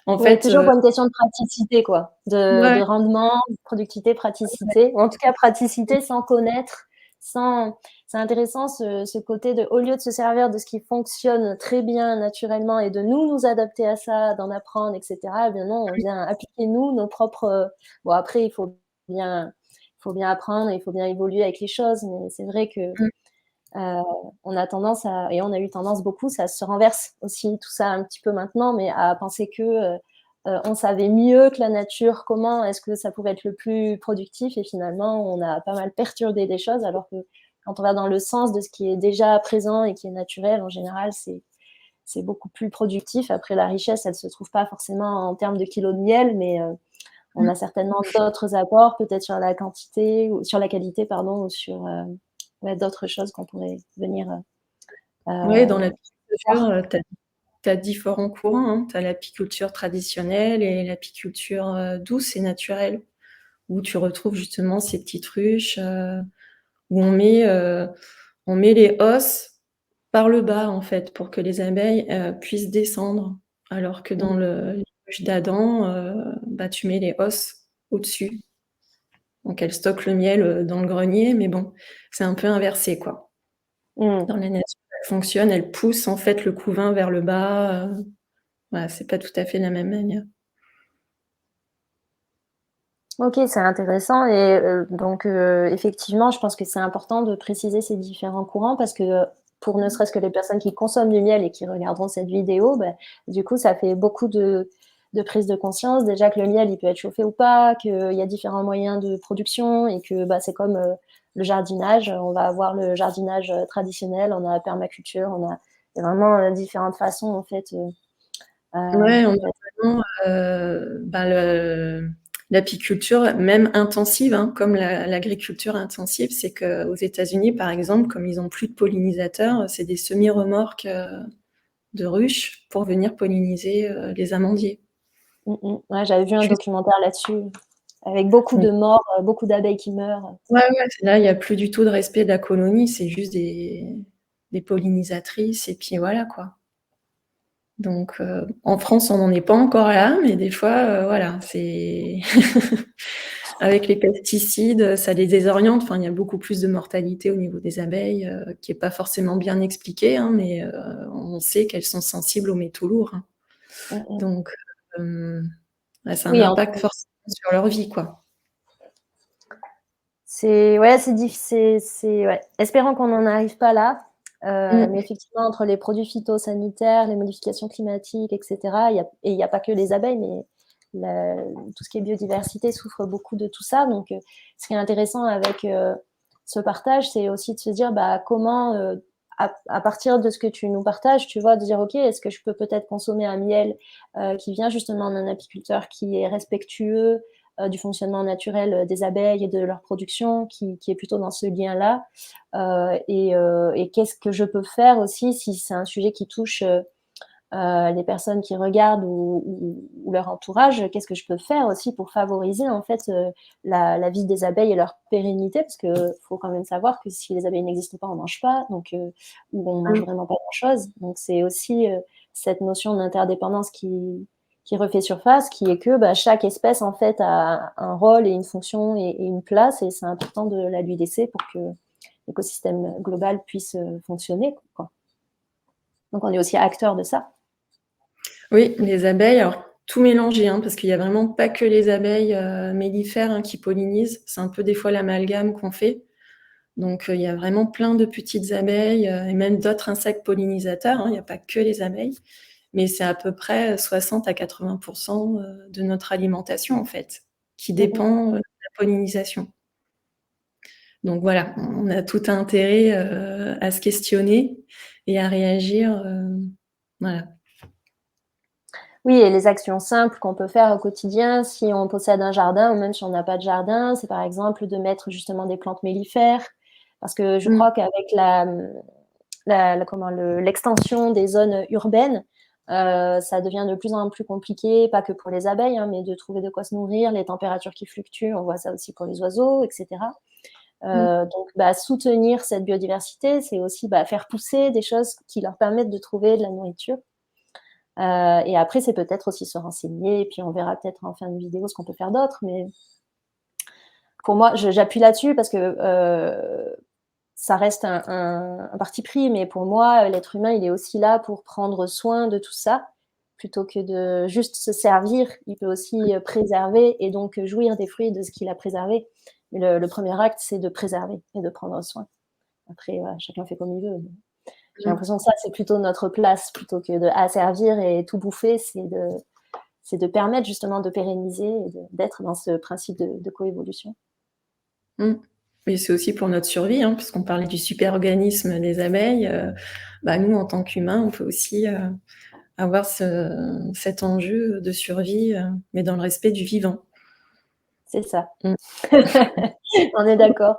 En Ouais, fait, toujours pour une question de praticité, quoi, de ouais, rendement, de productivité, praticité, ou en tout cas praticité sans connaître, sans c'est intéressant ce côté de au lieu de se servir de ce qui fonctionne très bien naturellement et de nous adapter à ça, d'en apprendre et cetera, eh bien non, on vient appliquer nous nos propres, bon après bien il faut bien apprendre et il faut bien évoluer avec les choses, mais c'est vrai que mmh, on a tendance à, et on a eu tendance beaucoup, ça se renverse aussi tout ça un petit peu maintenant, mais à penser que on savait mieux que la nature comment est-ce que ça pouvait être le plus productif, et finalement on a pas mal perturbé des choses, alors que quand on va dans le sens de ce qui est déjà présent et qui est naturel, en général, c'est beaucoup plus productif. Après, la richesse, elle se trouve pas forcément en termes de kilos de miel, mais on mmh. a certainement d'autres apports, peut-être sur la quantité ou sur la qualité, pardon, ou sur ouais, d'autres choses qu'on pourrait venir Ouais, dans voir. l'apiculture, tu as différents courants, hein. Tu as l'apiculture traditionnelle et l'apiculture douce et naturelle, où tu retrouves justement ces petites ruches où on met les os par le bas, en fait, pour que les abeilles puissent descendre. Alors que dans les ruches d'Adam, bah, tu mets les os au-dessus. Donc elles stockent le miel dans le grenier, mais bon, c'est un peu inversé, quoi. Mmh. Dans la nature, elles fonctionnent, elles poussent en fait le couvain vers le bas. Voilà, c'est pas tout à fait la même manière. OK, c'est intéressant, et donc effectivement, je pense que c'est important de préciser ces différents courants parce que, pour ne serait-ce que les personnes qui consomment du miel et qui regarderont cette vidéo, bah, du coup, ça fait beaucoup de prise de conscience. Déjà que le miel, il peut être chauffé ou pas, qu'il y a différents moyens de production et que, bah, c'est comme, le jardinage. On va avoir le jardinage, traditionnel, on a la permaculture, il y a vraiment, différentes façons en fait, Ouais, on a d'être. vraiment, bah, l'apiculture même intensive, hein, comme l'agriculture intensive. C'est qu'aux États-Unis, par exemple, comme ils ont plus de pollinisateurs, c'est des semi-remorques, de ruches pour venir polliniser, les amandiers. Ouais, j'avais vu un Juste documentaire là-dessus, avec beaucoup donc de morts, beaucoup d'abeilles qui meurent. ouais, ouais, là, il y a plus du tout de respect de la colonie, c'est juste des pollinisatrices et puis voilà, quoi. Donc en France, on n'en est pas encore là, mais des fois, voilà, c'est avec les pesticides, ça les désoriente. Enfin, il y a beaucoup plus de mortalité au niveau des abeilles, qui est pas forcément bien expliquée, hein, mais on sait qu'elles sont sensibles aux métaux lourds, hein. Mmh mh. Donc ouais, ça a un Oui, en impact forcément sur leur vie, quoi. c'est ouais, c'est ouais. Espérons qu'on n'en arrive pas là, mais Mmh. effectivement, entre les produits phytosanitaires, les modifications climatiques et cetera, il y a pas que les abeilles, mais la tout ce qui est biodiversité souffre beaucoup de tout ça. Donc ce qui est intéressant avec, ce partage, c'est aussi de se dire, bah, comment, à partir de ce que tu nous partages, tu vois, de dire: «OK, est-ce que je peux peut-être consommer un miel, qui vient justement d'un apiculteur qui est respectueux, du fonctionnement naturel des abeilles et de leur production, qui est plutôt dans ce lien-là. Et qu'est-ce que je peux faire aussi si c'est un sujet qui touche les personnes qui regardent ou leur entourage, qu'est-ce que je peux faire aussi pour favoriser en fait la vie des abeilles et leur pérennité, parce que faut quand même savoir que si les abeilles n'existent pas, on mange pas, donc ou on mange Mmh. vraiment pas grand-chose. Donc c'est aussi cette notion d'interdépendance qui refait surface, qui est que bah, chaque espèce en fait a un rôle et une fonction et une place, et c'est important de la lui laisser pour que l'écosystème global puisse fonctionner, quoi. Donc on est aussi acteur de ça. Oui, les abeilles, alors tout mélangé, hein, parce qu'il y a vraiment pas que les abeilles, mellifères, hein, qui pollinisent. C'est un peu des fois l'amalgame qu'on fait. Donc il y a vraiment plein de petites abeilles, et même d'autres insectes pollinisateurs, hein, il y a pas que les abeilles. Mais c'est à peu près 60 à 80 de notre alimentation, en fait, qui Mmh mh. dépend, de la pollinisation. Donc voilà, on a tout intérêt, à se questionner et à réagir, voilà. Oui, et les actions simples qu'on peut faire au quotidien, si on possède un jardin ou même si on n'a pas de jardin, c'est par exemple de mettre justement des plantes mellifères. Parce que je Mmh. crois qu'avec l'extension des zones urbaines, ça devient de plus en plus compliqué, pas que pour les abeilles, hein, mais de trouver de quoi se nourrir, les températures qui fluctuent, on voit ça aussi pour les oiseaux, etc. Mmh. Donc, soutenir cette biodiversité, c'est aussi faire pousser des choses qui leur permettent de trouver de la nourriture. Et après, c'est peut-être aussi se renseigner, et puis on verra peut-être en fin de vidéo ce qu'on peut faire d'autre. Mais pour moi, j'appuie là-dessus parce que ça reste un parti pris, mais pour moi, l'être humain, il est aussi là pour prendre soin de tout ça, plutôt que de juste se servir. Il peut aussi préserver et donc jouir des fruits de ce qu'il a préservé. Mais le premier acte, c'est de préserver et de prendre soin. Après, voilà, chacun fait comme il veut. J'ai Mmh. l'impression que ça, c'est plutôt notre place, plutôt que de asservir et tout bouffer, c'est de permettre justement de pérenniser et d'être dans ce principe de coévolution. Mmh. Et c'est aussi pour notre survie, hein, puisqu'on parlait du super-organisme des abeilles. Nous, en tant qu'humains, on peut aussi avoir cet enjeu de survie, mais dans le respect du vivant. C'est ça. Mmh. On est d'accord.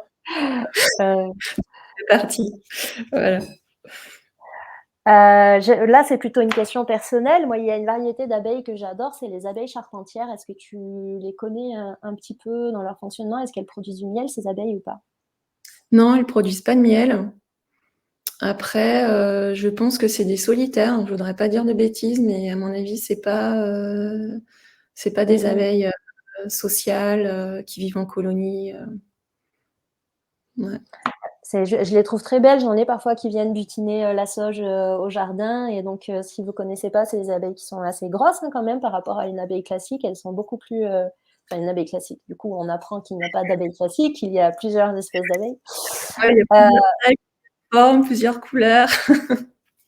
Euh, C'est parti. Voilà. là, c'est plutôt une question personnelle. Moi, il y a une variété d'abeilles que j'adore, c'est les abeilles charpentières. Est-ce que tu les connais un petit peu dans leur fonctionnement? Est-ce qu'elles produisent du miel, ces abeilles, ou pas? Non, elles produisent pas de miel. Après, je pense que c'est des solitaires. Je voudrais pas dire de bêtises, mais à mon avis, c'est pas des abeilles sociales qui vivent en colonie. Ouais. Je les trouve très belles. J'en ai parfois qui viennent butiner la sauge au jardin. Et donc, si vous ne connaissez pas, c'est des abeilles qui sont assez grosses, hein, quand même par rapport à une abeille classique. Elles sont beaucoup plus. Enfin, une abeille classique. Du coup, on apprend qu'il n'y a pas d'abeille classique. Il y a plusieurs espèces d'abeilles. Ouais, il y a plusieurs tailles, formes, plusieurs couleurs.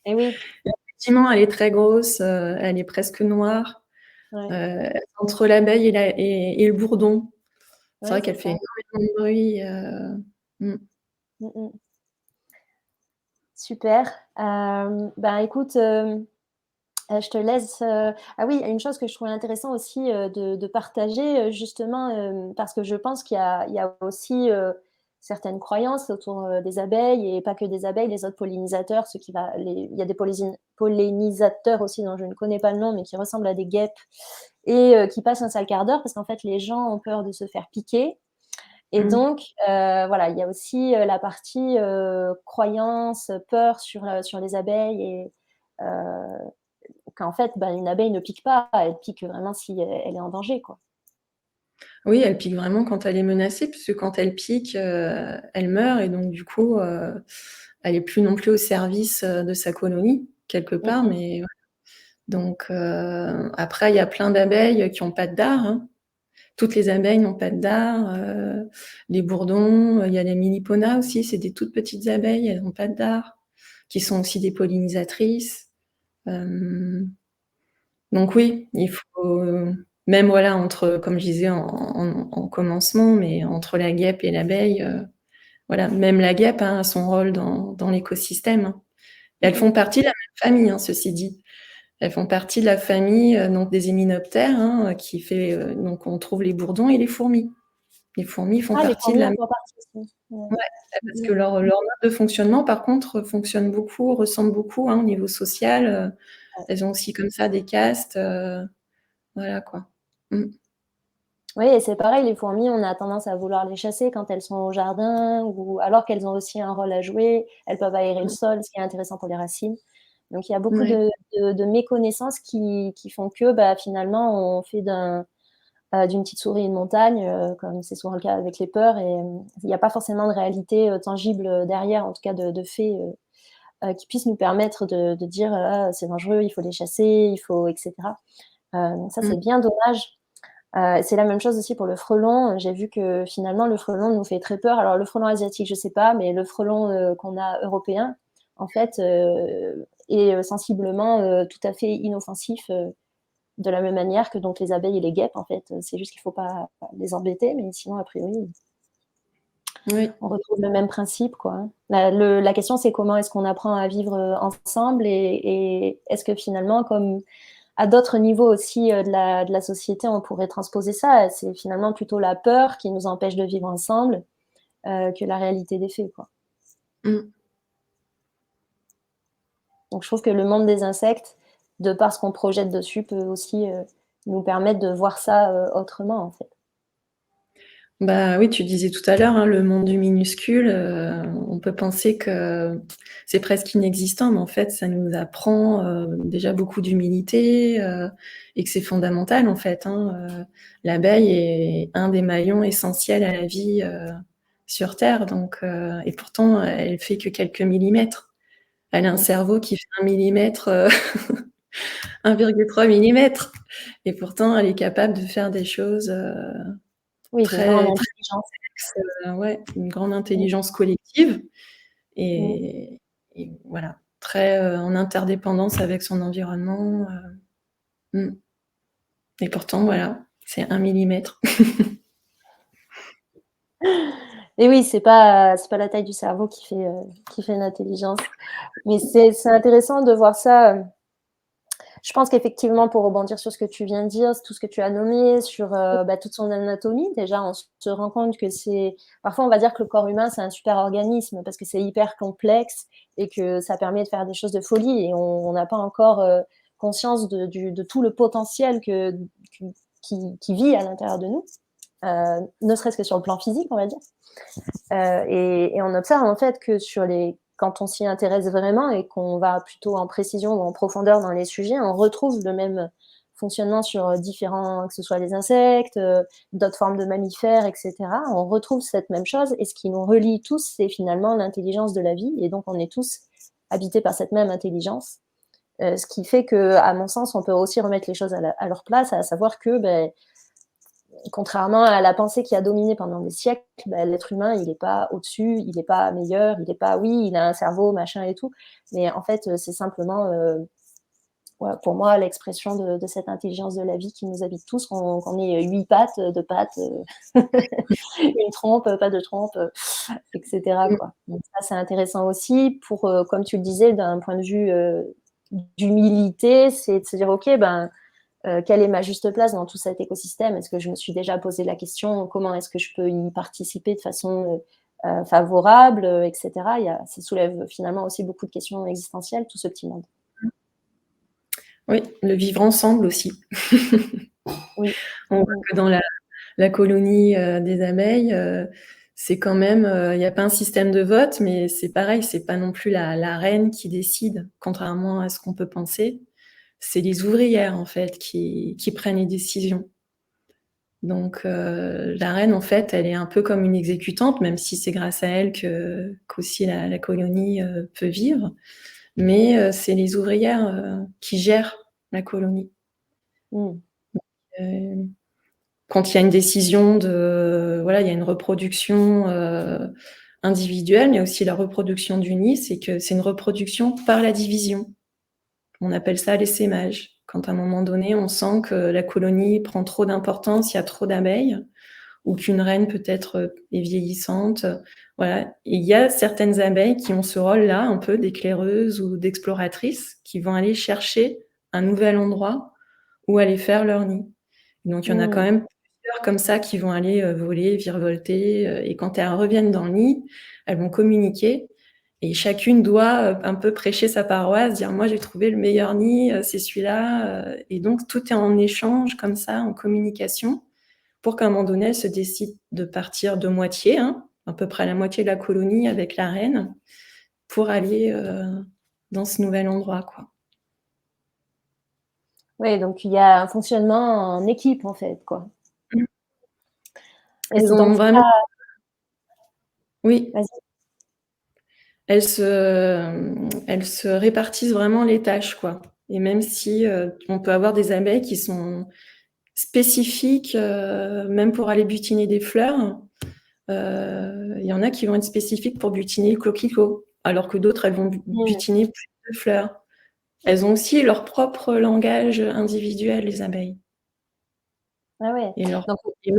Et oui. Effectivement, elle est très grosse, elle est presque noire. Ouais. Entre l'abeille et le bourdon. C'est Ouais, vrai c'est qu'elle ça. fait énormément de bruit. Mm, mm. Super. Écoute, je te laisse. Ah oui, une chose que je trouvais intéressant aussi de partager, justement, parce que je pense il y a aussi certaines croyances autour des abeilles, et pas que des abeilles, les autres pollinisateurs, il y a des pollinisateurs aussi dont je ne connais pas le nom, mais qui ressemblent à des guêpes et qui passent un sale quart d'heure parce qu'en fait, les gens ont peur de se faire piquer. Et Mmh. donc, voilà, il y a aussi la partie croyance, peur sur les abeilles, et qu'en fait, une abeille ne pique pas, elle pique vraiment si elle est en danger, quoi. Oui, elle pique vraiment quand elle est menacée, puisque quand elle pique, elle meurt et donc du coup, elle est plus non plus au service, de sa colonie, quelque Mmh part, mh. mais ouais. Donc après il y a plein d'abeilles qui ont pas de dard, hein. Toutes les abeilles n'ont pas de dard, les bourdons, il y a les Meliponas aussi, c'est des toutes petites abeilles, elles ont pas de dard, qui sont aussi des pollinisatrices. Donc oui, il faut même voilà entre comme je disais en commencement, mais entre la guêpe et l'abeille, voilà, même la guêpe, hein, a son rôle dans l'écosystème, hein. Elles Mmh. font partie de la même famille, hein, ceci dit. Elles font partie de la famille, donc des hyménoptères, hein, qui fait, donc on trouve les bourdons et les fourmis. Les fourmis font Ah, les partie de fourmis la en même. font partie aussi. Ouais. Ouais, parce Mmh que mh. leur mode de fonctionnement, par contre, fonctionne beaucoup, ressemble beaucoup, hein, au niveau social, Ouais. elles ont aussi comme ça des castes, voilà quoi. Mmh. Oui, et c'est pareil, les fourmis, on a tendance à vouloir les chasser quand elles sont au jardin, ou alors qu'elles ont aussi un rôle à jouer. Elles peuvent aérer le Mmh. sol, ce qui est intéressant pour les racines. Donc il y a beaucoup Ouais. de méconnaissances qui font que, finalement, on fait d'une petite souris une montagne, comme c'est souvent le cas avec les peurs, et il n'y a pas forcément de réalité tangible derrière, en tout cas de faits qui puissent nous permettre de dire ah, c'est dangereux, il faut les chasser, il faut, etc. Donc ça, Mmh. c'est bien dommage. C'est la même chose aussi pour le frelon. J'ai vu que finalement, le frelon nous fait très peur. Alors, le frelon asiatique, je ne sais pas, mais le frelon qu'on a européen, en fait, est sensiblement tout à fait inoffensif, de la même manière que donc les abeilles et les guêpes, en fait. C'est juste qu'il ne faut pas les embêter, mais sinon, a priori, Oui. on retrouve le même principe, quoi, hein. La question, c'est comment est-ce qu'on apprend à vivre ensemble, et est-ce que finalement, comme à d'autres niveaux aussi de la société, on pourrait transposer ça. C'est finalement plutôt la peur qui nous empêche de vivre ensemble que la réalité des faits, quoi. Mm. Donc je trouve que le monde des insectes, de par ce qu'on projette dessus, peut aussi nous permettre de voir ça autrement, en fait. Bah oui, tu disais tout à l'heure, hein, le monde du minuscule, on peut penser que c'est presque inexistant, mais en fait, ça nous apprend déjà beaucoup d'humilité et que c'est fondamental, en fait. Hein. L'abeille est un des maillons essentiels à la vie sur Terre, donc, et pourtant, elle fait que quelques millimètres. Elle a un cerveau qui fait 1 millimètre, 1,3 millimètre, et pourtant, elle est capable de faire des choses Oui, d'une grande très, très intelligence. ouais, une grande Mm. intelligence collective Mm. et voilà, très en interdépendance avec son environnement. Et pourtant, voilà, c'est 1 millimètre. Et oui, c'est pas la taille du cerveau qui fait l'intelligence. Mais c'est intéressant de voir ça. Je pense qu'effectivement, pour rebondir sur ce que tu viens de dire, tout ce que tu as nommé, sur toute son anatomie, déjà, on se rend compte que c'est... Parfois, on va dire que le corps humain, c'est un super organisme parce que c'est hyper complexe et que ça permet de faire des choses de folie. Et on n'a pas encore conscience de tout le potentiel qui vit à l'intérieur de nous, ne serait-ce que sur le plan physique, on va dire. Et on observe en fait que quand on s'y intéresse vraiment et qu'on va plutôt en précision ou en profondeur dans les sujets, on retrouve le même fonctionnement sur différents, que ce soit les insectes, d'autres formes de mammifères, etc. On retrouve cette même chose et ce qui nous relie tous, c'est finalement l'intelligence de la vie et donc on est tous habités par cette même intelligence. Ce qui fait que, à mon sens, on peut aussi remettre les choses à leur place, à savoir que contrairement à la pensée qui a dominé pendant des siècles, l'être humain, il n'est pas au-dessus, il n'est pas meilleur, il n'est pas, oui, il a un cerveau, machin et tout, mais en fait, c'est simplement, voilà, pour moi, l'expression de cette intelligence de la vie qui nous habite tous, qu'on ait 8 pattes, 2 pattes, une trompe, pas de trompe, etc., quoi. Donc ça, c'est intéressant aussi pour, comme tu le disais, d'un point de vue d'humilité, c'est de se dire, OK, quelle est ma juste place dans tout cet écosystème? Est-ce que je me suis déjà posé la question comment est-ce que je peux y participer de façon favorable, etc. Ça soulève finalement aussi beaucoup de questions existentielles, tout ce petit monde. Oui, le vivre ensemble aussi. Oui. On voit que dans la colonie des abeilles, c'est quand même, il n'y a pas un système de vote, mais c'est pareil, c'est pas non plus la reine qui décide, contrairement à ce qu'on peut penser. C'est les ouvrières, en fait, qui prennent les décisions. Donc, la reine, en fait, elle est un peu comme une exécutante, même si c'est grâce à elle qu'aussi la colonie peut vivre. Mais c'est les ouvrières qui gèrent la colonie. Mm. Euh, Quand il y a une décision voilà, il y a une reproduction individuelle, mais aussi la reproduction du nid, c'est que c'est une reproduction par la division. On appelle ça l'essaimage. Quand à un moment donné, on sent que la colonie prend trop d'importance, il y a trop d'abeilles, ou qu'une reine peut-être est vieillissante. Voilà. Et il y a certaines abeilles qui ont ce rôle-là, un peu d'éclaireuses ou d'exploratrices, qui vont aller chercher un nouvel endroit où aller faire leur nid. Donc, il y en a quand même plusieurs comme ça qui vont aller voler, virevolter. Et quand elles reviennent dans le nid, elles vont communiquer. Et chacune doit un peu prêcher sa paroisse, dire moi j'ai trouvé le meilleur nid, c'est celui-là. Et donc tout est en échange comme ça, en communication, pour qu'à un moment donné, elles se décident de partir de moitié, hein, à peu près la moitié de la colonie avec la reine, pour aller dans ce nouvel endroit, quoi. Oui, donc il y a un fonctionnement en équipe en fait, quoi. Et Elles c'est ont donc vraiment, oui, vas-y. elles se répartissent vraiment les tâches, quoi. Et même si on peut avoir des abeilles qui sont spécifiques, même pour aller butiner des fleurs, il y en a qui vont être spécifiques pour butiner le coquelicot, alors que d'autres, elles vont butiner plus de fleurs. Elles ont aussi leur propre langage individuel, les abeilles. Ah ouais. Et, Donc, et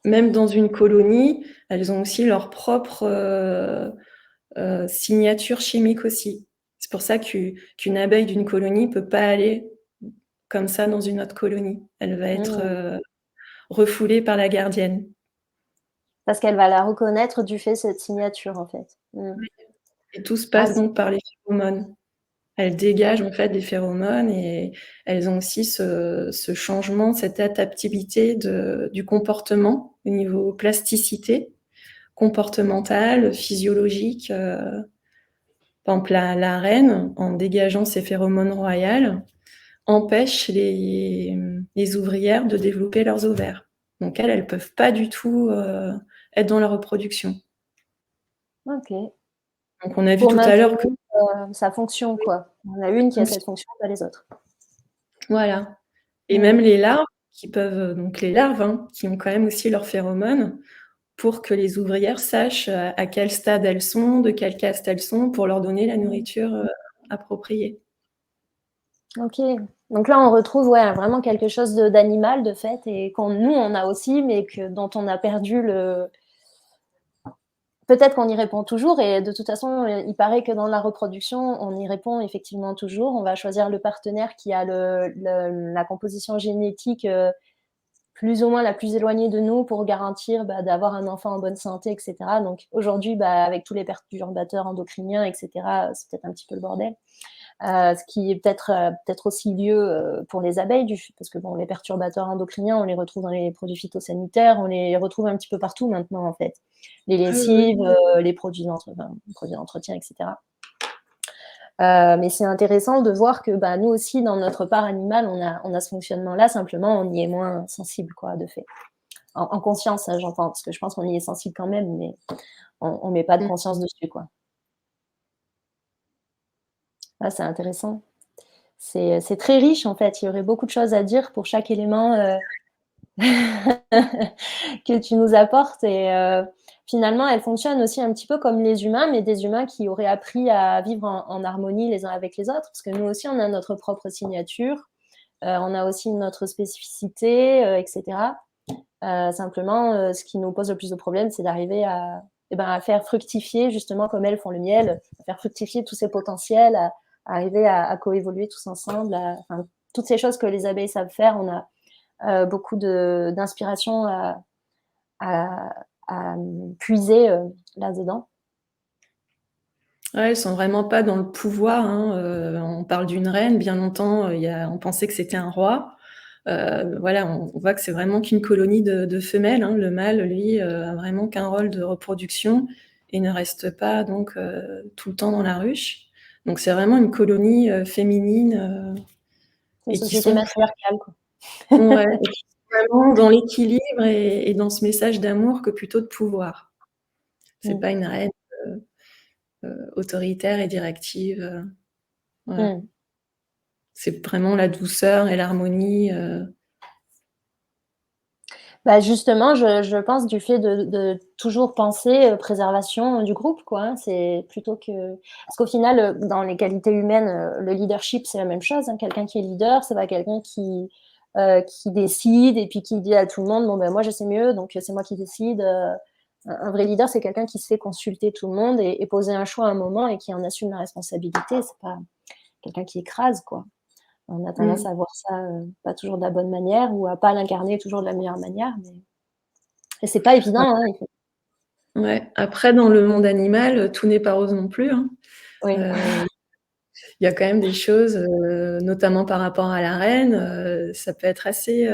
même dans une colonie, elles ont aussi leur propre signature chimique aussi. C'est pour ça qu'une abeille d'une colonie peut pas aller comme ça dans une autre colonie. Elle va être refoulée par la gardienne. Parce qu'elle va la reconnaître du fait de cette signature, en fait. Et tout se Ah passe oui. donc par les phéromones. Elles dégagent en fait des phéromones et elles ont aussi ce changement, cette adaptabilité du comportement au niveau plasticité comportementale, physiologique. Par exemple, la reine, en dégageant ses phéromones royales, empêche les ouvrières de développer leurs ovaires. Donc elles peuvent pas du tout être dans la reproduction. Ok. Donc on a vu Pour tout à l'heure que maintenir sa fonction, quoi. On a une qui a cette fonction, pas les autres. voilà. Et même les larves qui peuvent, donc les larves, hein, qui ont quand même aussi leurs phéromones, pour que les ouvrières sachent à quel stade elles sont, de quelle caste elles sont, pour leur donner la nourriture appropriée. Ok. Donc là, on retrouve vraiment quelque chose d'animal, de fait, et nous, on a aussi, mais dont on a perdu le... Peut-être qu'on y répond toujours, et de toute façon, il paraît que dans la reproduction, on y répond effectivement toujours. On va choisir le partenaire qui a la composition génétique plus ou moins la plus éloignée de nous pour garantir d'avoir un enfant en bonne santé, etc. Donc aujourd'hui, avec tous les perturbateurs endocriniens, etc., c'est peut-être un petit peu le bordel. Ce qui est peut-être aussi lieu pour les abeilles, parce que bon, les perturbateurs endocriniens, on les retrouve dans les produits phytosanitaires, on les retrouve un petit peu partout maintenant, en fait. Les lessives, les produits d'entretien, etc. Mais c'est intéressant de voir que nous aussi, dans notre part animale, on a ce fonctionnement-là, simplement on y est moins sensible, quoi, de fait. En conscience, hein, j'entends, parce que je pense qu'on y est sensible quand même, mais on ne met pas de conscience dessus, quoi. Ah, c'est intéressant. C'est très riche, en fait. Il y aurait beaucoup de choses à dire pour chaque élément que tu nous apportes. Et finalement, elle fonctionne aussi un petit peu comme les humains, mais des humains qui auraient appris à vivre en harmonie les uns avec les autres, parce que nous aussi, on a notre propre signature, on a aussi notre spécificité, etc. Simplement, ce qui nous pose le plus de problèmes, c'est d'arriver à faire fructifier, justement, comme elles font le miel, à faire fructifier tous ces potentiels, à arriver à coévoluer tous ensemble, toutes ces choses que les abeilles savent faire. On a beaucoup d'inspiration à puiser là-dedans. Ouais, elles sont vraiment pas dans le pouvoir, hein. On parle d'une reine, bien longtemps, on pensait que c'était un roi. Voilà, on voit que c'est vraiment qu'une colonie de femelles, hein. Le mâle, lui, a vraiment qu'un rôle de reproduction et ne reste pas donc tout le temps dans la ruche. Donc c'est vraiment une colonie féminine C'est une et qui société sont matriarcale, quoi. ouais, et qui sont vraiment dans l'équilibre et dans ce message d'amour que plutôt de pouvoir. C'est pas une reine autoritaire et directive. Voilà. C'est vraiment la douceur et l'harmonie. Justement, je pense du fait de toujours penser préservation du groupe, quoi. Hein. C'est plutôt que... Parce qu'au final, dans les qualités humaines, le leadership, c'est la même chose. Hein. Quelqu'un qui est leader, c'est pas quelqu'un qui décide et puis qui dit à tout le monde, bon, moi, je sais mieux, donc c'est moi qui décide. Un vrai leader, c'est quelqu'un qui se fait consulter tout le monde et poser un choix à un moment et qui en assume la responsabilité. C'est pas quelqu'un qui écrase, quoi. On a tendance à voir ça pas toujours de la bonne manière ou à pas l'incarner toujours de la meilleure manière. Et c'est pas évident. Hein, Ouais. Après, dans le monde animal, tout n'est pas rose non plus. Hein. oui. Il y a quand même des choses, notamment par rapport à la reine, ça peut être assez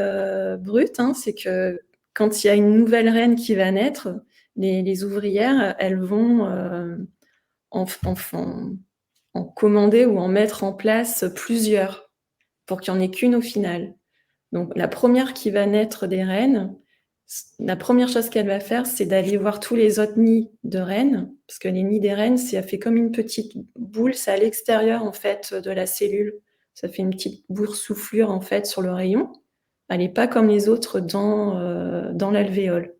brut. Hein. C'est que quand il y a une nouvelle reine qui va naître, les ouvrières, elles vont en commander ou en mettre en place plusieurs pour qu'il n'y en ait qu'une au final. Donc la première qui va naître des reines, la première chose qu'elle va faire, c'est d'aller voir tous les autres nids de reines, parce que les nids des reines, ça fait comme une petite boule, c'est à l'extérieur en fait de la cellule. Ça fait une petite boursouflure en fait sur le rayon. Elle n'est pas comme les autres dans l'alvéole.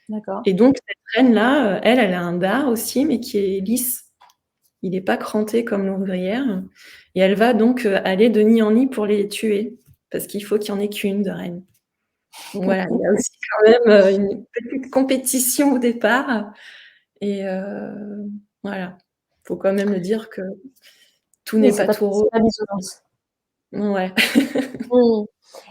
D'accord. Et donc cette reine-là, elle a un dard aussi, mais qui est lisse. Il n'est pas cranté comme l'ouvrière. Et elle va donc aller de nid en nid pour les tuer, parce qu'il faut qu'il n'y en ait qu'une de reine. Donc voilà, il y a aussi quand même une petite compétition au départ. Et voilà, il faut quand même le dire que tout Oui, n'est pas tout c'est rose. pas bisounours. Ouais. Mmh.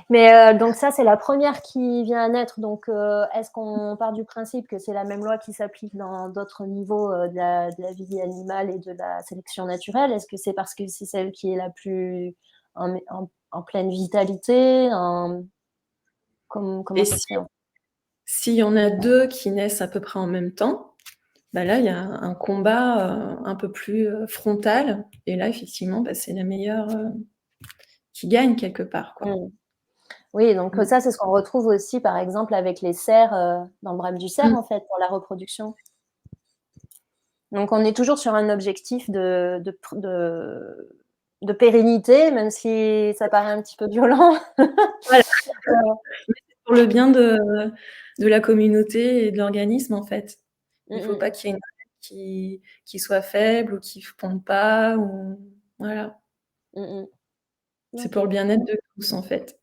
Mais donc ça, c'est la première qui vient à naître, donc est-ce qu'on part du principe que c'est la même loi qui s'applique dans d'autres niveaux, de la vie animale et de la sélection naturelle? Est-ce que c'est parce que c'est celle qui est la plus en pleine vitalité? Comment Et ça se fait, en s'il y en a 2 qui naissent à peu près en même temps, bah là, il y a un combat, un peu plus, frontal et là, effectivement, bah, c'est la meilleure, qui gagne quelque part, quoi. Mmh. Oui, donc Mmh. ça, c'est ce qu'on retrouve aussi, par exemple, avec les cerfs, dans le brame du cerf, Mmh. en fait, pour la reproduction. Donc on est toujours sur un objectif de pérennité, même si ça paraît un petit peu violent. Voilà, Heu, pour le bien de la communauté et de l'organisme, en fait. mmh Il faut mh. pas qu'il y ait une reine qui soit faible ou qui ponde pas ou voilà. Mmh mh. C'est pour le OK. bien-être de tous, en fait.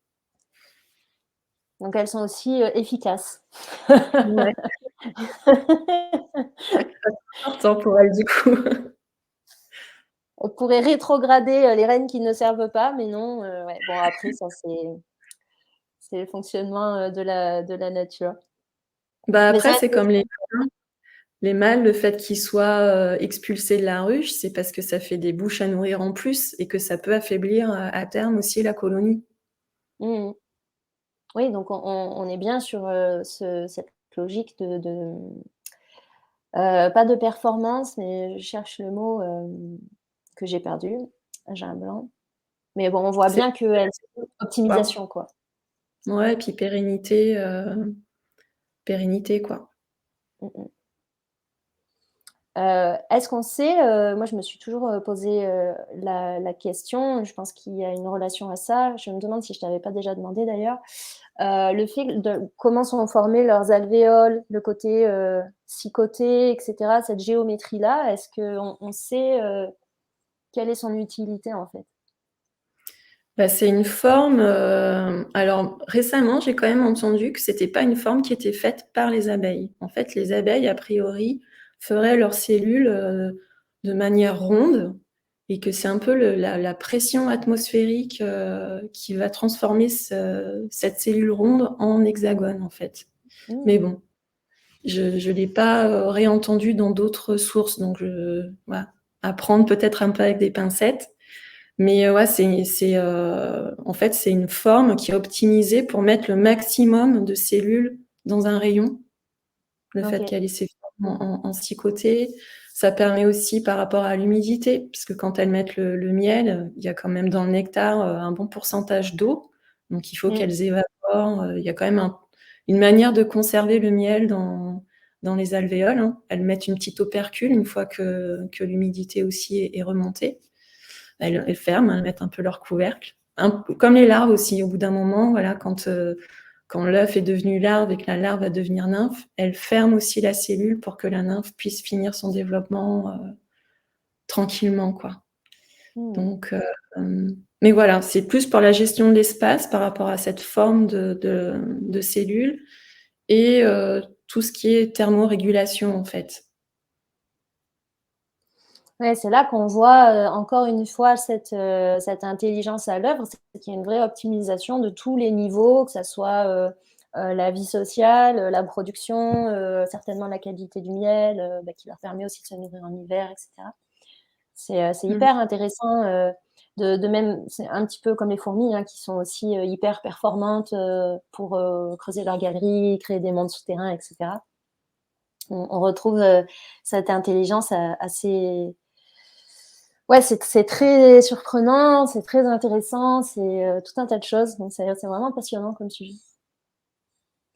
Donc elles sont aussi, efficaces. Ouais, important pour elle, du coup. On pourrait rétrograder, les reines qui ne servent pas, mais non, ouais, bon après ça c'est le fonctionnement, de la nature. Bah, Mais c'est après, c'est comme intéressant. les mâles, le fait qu'ils soient, expulsés de la ruche, c'est parce que ça fait des bouches à nourrir en plus et que ça peut affaiblir, à terme aussi la colonie. Mmh mh. Oui, donc on est bien sur, cette logique pas de performance, mais je cherche le mot, que j'ai perdu. J'ai un blanc. Mais bon, on voit C'est bien qu'elle quoi. optimisation, quoi. Ouais, et puis pérennité, quoi. Mmh mh. Est-ce qu'on sait, moi je me suis toujours, posé, la question, je pense qu'il y a une relation à ça. Je me demande si je t'avais pas déjà demandé d'ailleurs, le fait de comment sont formés leurs alvéoles, le côté, 6 côtés et cetera, cette géométrie-là, est-ce qu'on sait, quelle est son utilité, en fait? Bah, c'est une forme, alors récemment, j'ai quand même entendu que c'était pas une forme qui était faite par les abeilles. En fait, les abeilles, a priori, feraient leurs cellules, de manière ronde et que c'est un peu la pression atmosphérique, qui va transformer cette cellule ronde en hexagone, en fait. Mais Mmh. bon, je l'ai pas, réentendu dans d'autres sources, donc voilà, à prendre peut-être un peu avec des pincettes. Mais ouais, en fait, c'est une forme qui est optimisée pour mettre le maximum de cellules dans un rayon. Le fait OK. qu'elle ait ces formes en 6 côtés, ça permet aussi par rapport à l'humidité, puisque quand elles mettent le miel, il y a quand même dans le nectar, un bon pourcentage d'eau, donc il faut Mmh. qu'elles évaporent, il y a quand même une manière de conserver le miel dans les alvéoles, hein. Elles mettent une petite opercule une fois que l'humidité aussi est remontée. Elles ferment, elles mettent un peu leur couvercle. Comme les larves aussi, au bout d'un moment, voilà, quand l'œuf est devenu larve et que la larve va devenir nymphe, elle ferme aussi la cellule pour que la nymphe puisse finir son développement tranquillement, quoi. Mmh. Donc, mais voilà, c'est plus pour la gestion de l'espace par rapport à cette forme de cellule et tout ce qui est thermorégulation, en fait. Ouais, c'est là qu'on voit, encore une fois cette intelligence à l'œuvre, c'est qu'il y a une vraie optimisation de tous les niveaux, que ça soit, la vie sociale, la production, certainement la qualité du miel, qui leur permet aussi de se nourrir en hiver et cetera. C'est Mmh. hyper intéressant, de même c'est un petit peu comme les fourmis, hein, qui sont aussi, hyper performantes, pour, creuser leurs galeries, créer des mondes souterrains et cetera. On retrouve, cette intelligence assez. Ouais, c'est très surprenant, c'est très intéressant, c'est, tout un tas de choses, donc c'est vraiment passionnant comme sujet.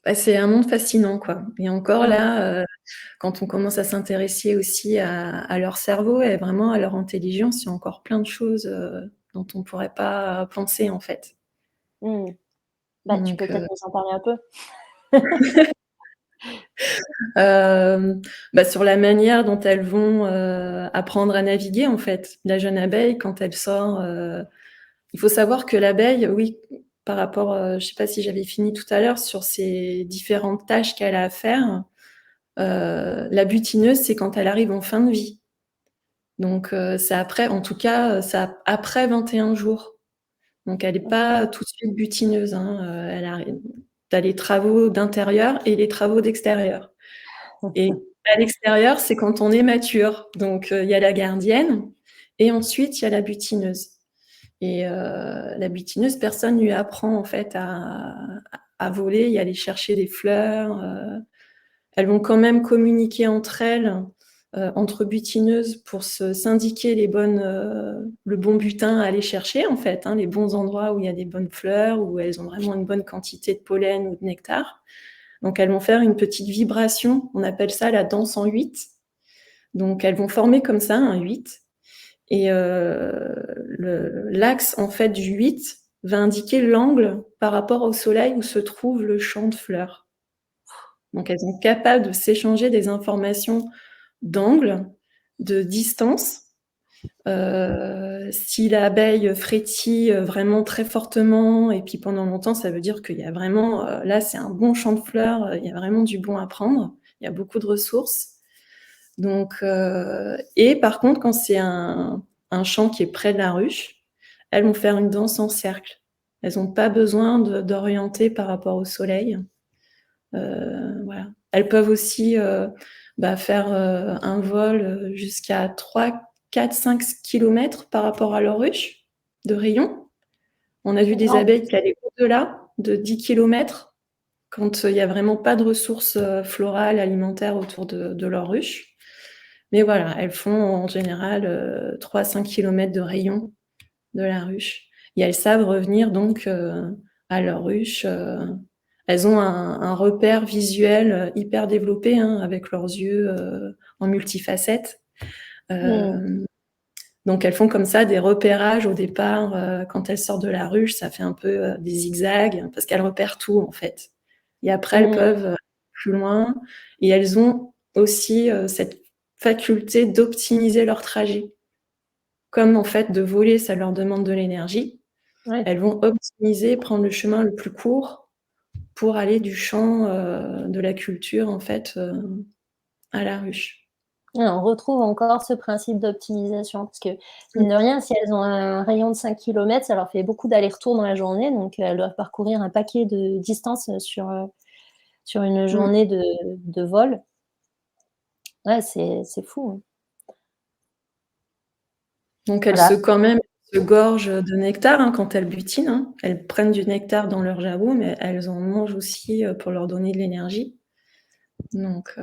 Bah, c'est un monde fascinant, quoi. Et encore Mmh. là, quand on commence à s'intéresser aussi à leur cerveau et vraiment à leur intelligence, il y a encore plein de choses, dont on pourrait pas penser, en fait. Mmh. Bah, tu peux Donc, peut-être nous en parler un peu? hem, bah, sur la manière dont elles vont, apprendre à naviguer, en fait. La jeune abeille, quand elle sort, il faut savoir que l'abeille, oui, par rapport, je sais pas si j'avais fini tout à l'heure sur ces différentes tâches qu'elle a à faire, la butineuse, c'est quand elle arrive en fin de vie. Donc, c'est après, en tout cas, c'est après 21 jours. Donc, elle n'est pas tout de suite butineuse, hein. Tu as les travaux d'intérieur et les travaux d'extérieur. Et à l'extérieur, c'est quand on est mature. Donc, il y a la gardienne et ensuite, il y a la butineuse. Et la butineuse, personne ne lui apprend en fait à voler et aller chercher des fleurs. Elles vont quand même communiquer entre elles, entre butineuses, pour s'indiquer le bon butin à aller chercher en fait, hein, les bons endroits où il y a des bonnes fleurs, où elles ont vraiment une bonne quantité de pollen ou de nectar. Donc elles vont faire une petite vibration, on appelle ça la danse en 8. Donc elles vont former comme ça un 8. Et l'axe en fait du 8 va indiquer l'angle par rapport au soleil où se trouve le champ de fleurs. Donc elles sont capables de s'échanger des informations d'angle, de distance. Si l'abeille frétille vraiment très fortement et puis pendant longtemps, ça veut dire qu'il y a vraiment, là c'est un bon champ de fleurs, il y a vraiment du bon à prendre, il y a beaucoup de ressources. Donc, et par contre, quand c'est un champ qui est près de la ruche, elles vont faire une danse en cercle. Elles n'ont pas besoin d'orienter par rapport au soleil. Voilà. Elles peuvent aussi faire un vol jusqu'à 3, 4, 5 km par rapport à leur ruche de rayon. On a vu des abeilles qui allaient au-delà de 10 km quand il n'y a vraiment pas de ressources florales, alimentaires autour de leur ruche. Mais voilà, elles font en général 3 à 5 km de rayon de la ruche. Et elles savent revenir donc à leur ruche. Elles ont un repère visuel hyper développé, hein, avec leurs yeux en multifacettes. Donc elles font comme ça des repérages au départ. Quand elles sortent de la ruche, ça fait un peu des zigzags, parce qu'elles repèrent tout en fait. Et après, elles peuvent aller plus loin. Et elles ont aussi cette faculté d'optimiser leur trajet. Comme en fait de voler, ça leur demande de l'énergie, elles vont optimiser, prendre le chemin le plus court pour aller du champ de la culture en fait à la ruche. On retrouve encore ce principe d'optimisation parce que, mine de rien, si elles ont un rayon de 5 kilomètres, ça leur fait beaucoup d'allers-retours dans la journée, donc elles doivent parcourir un paquet de distances sur une journée de vol. Ouais, c'est fou, hein. Donc elles Voilà. quand même se gorgent de nectar, hein, quand elles butinent, hein. Elles prennent du nectar dans leur jabot, mais elles en mangent aussi pour leur donner de l'énergie. Donc,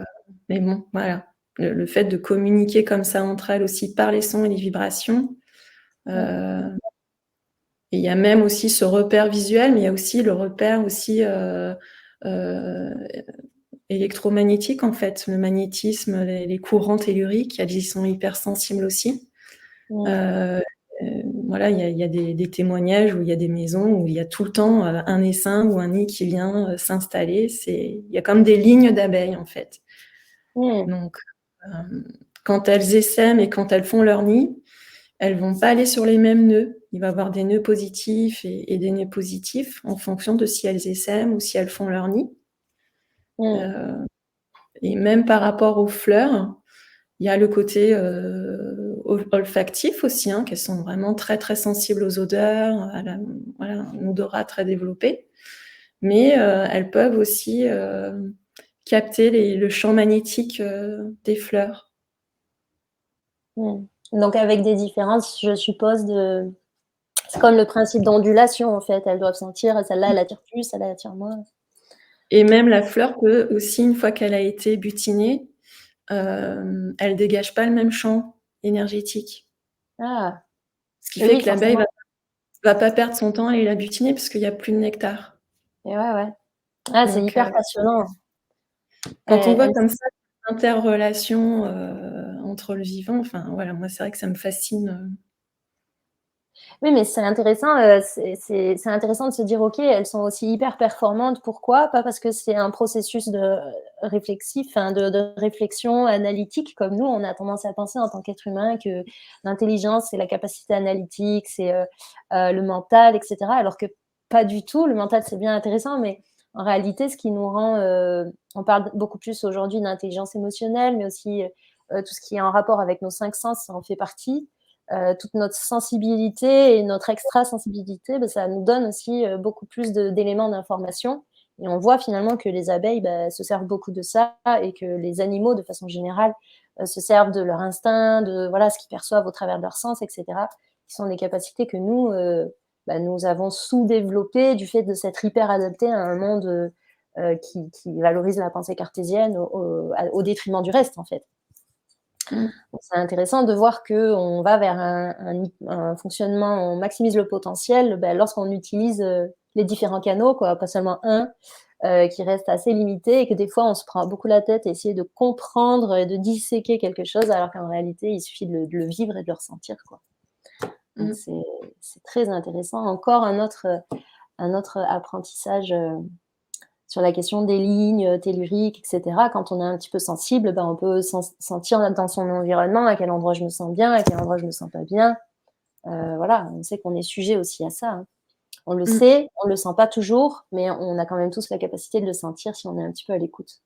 mais bon, voilà. Le fait de communiquer comme ça entre elles aussi par les sons et les vibrations. Et il y a même aussi ce repère visuel, mais il y a aussi le repère aussi électromagnétique en fait, le magnétisme, les courants telluriques, elles y sont hypersensibles aussi. Voilà, il y a des témoignages où il y a des maisons où il y a tout le temps un essaim ou un nid qui vient s'installer. Il y a comme des lignes d'abeilles en fait. Donc, quand elles essaiment et quand elles font leur nid, elles vont pas aller sur les mêmes nœuds. Il va y avoir des nœuds positifs et des nœuds positifs en fonction de si elles essaiment ou si elles font leur nid. Et même par rapport aux fleurs, il y a le côté olfactif aussi, hein, qu'elles sont vraiment très très sensibles aux odeurs, voilà, un odorat très développé. Mais elles peuvent aussi capter le champ magnétique des fleurs. Donc avec des différences, je suppose, c'est comme le principe d'ondulation en fait. Elles doivent sentir, celle-là elle attire plus, celle-là elle attire moins. Et même la fleur peut aussi, une fois qu'elle a été butinée, elle dégage pas le même champ énergétique. Ah. Ce qui fait que l'abeille va pas perdre son temps à aller la butiner parce qu'il y a plus de nectar. Et ouais. Ah, c'est Donc, hyper passionnant. quand on voit comme ça l'interrelation entre le vivant, enfin voilà, moi c'est vrai que ça me fascine. Oui, mais c'est intéressant, c'est intéressant de se dire: «OK, elles sont aussi hyper performantes». Pourquoi? Pas parce que c'est un processus de réflexif, enfin de réflexion analytique comme nous, on a tendance à penser en tant qu'être humain que l'intelligence, c'est la capacité analytique, c'est, le mental et cetera. Alors que pas du tout. Le mental, c'est bien intéressant, mais en réalité, ce qui nous rend, on parle beaucoup plus aujourd'hui d'intelligence émotionnelle, mais aussi, tout ce qui est en rapport avec nos 5 sens, ça en fait partie. Toute notre sensibilité et notre extra-sensibilité, ça nous donne aussi beaucoup plus d'éléments d'information. Et on voit finalement que les abeilles se servent beaucoup de ça et que les animaux, de façon générale, se servent de leur instinct, de voilà, ce qu'ils perçoivent au travers de leurs sens, etc., qui sont des capacités que nous avons sous-développées du fait de s'être hyper adaptés à un monde qui valorise la pensée cartésienne au détriment du reste, en fait. Donc, c'est intéressant de voir qu'on va vers un fonctionnement, on maximise le potentiel lorsqu'on utilise les différents canaux, quoi, pas seulement un qui reste assez limité et que des fois on se prend beaucoup la tête à essayer de comprendre et de disséquer quelque chose alors qu'en réalité il suffit de le vivre et de le ressentir, quoi. Donc c'est très intéressant. Encore un autre apprentissage sur la question des lignes telluriques, etc. Quand on est un petit peu sensible, on peut sentir dans son environnement à quel endroit je me sens bien, à quel endroit je me sens pas bien. Voilà, on sait qu'on est sujet aussi à ça, hein. On le sait, on le sent pas toujours, mais on a quand même tous la capacité de le sentir si on est un petit peu à l'écoute.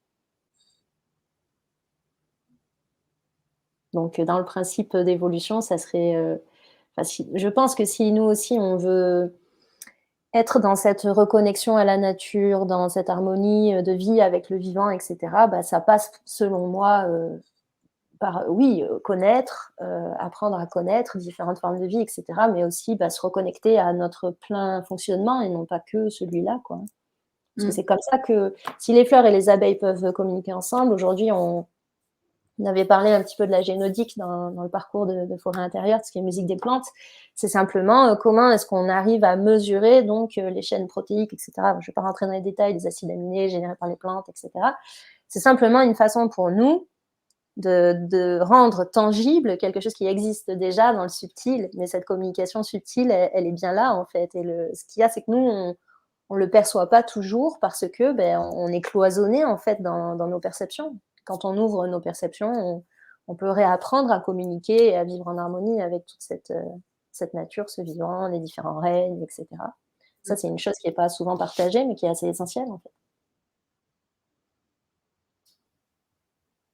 Donc, dans le principe d'évolution, ça serait, je pense que si nous aussi on veut être dans cette reconnexion à la nature, dans cette harmonie de vie avec le vivant, etc., ça passe, selon moi, par, oui, connaître, apprendre à connaître différentes formes de vie, etc., mais aussi se reconnecter à notre plein fonctionnement et non pas que celui-là, quoi. Parce que c'est comme ça que, si les fleurs et les abeilles peuvent communiquer ensemble, aujourd'hui, on avait parlé un petit peu de la génodique dans le parcours de forêt intérieure, ce qui est musique des plantes. C'est simplement comment est-ce qu'on arrive à mesurer donc les chaînes protéiques, etc. Je ne vais pas rentrer dans les détails des acides aminés générés par les plantes, etc. C'est simplement une façon pour nous de rendre tangible quelque chose qui existe déjà dans le subtil, mais cette communication subtile, elle est bien là, en fait. Et ce qu'il y a, c'est que nous, on le perçoit pas toujours parce que on est cloisonné, en fait, dans nos perceptions. Quand on ouvre nos perceptions, on peut réapprendre à communiquer et à vivre en harmonie avec toute cette nature, ce vivant, les différents règnes, etc. Ça, c'est une chose qui n'est pas souvent partagée, mais qui est assez essentielle, en fait.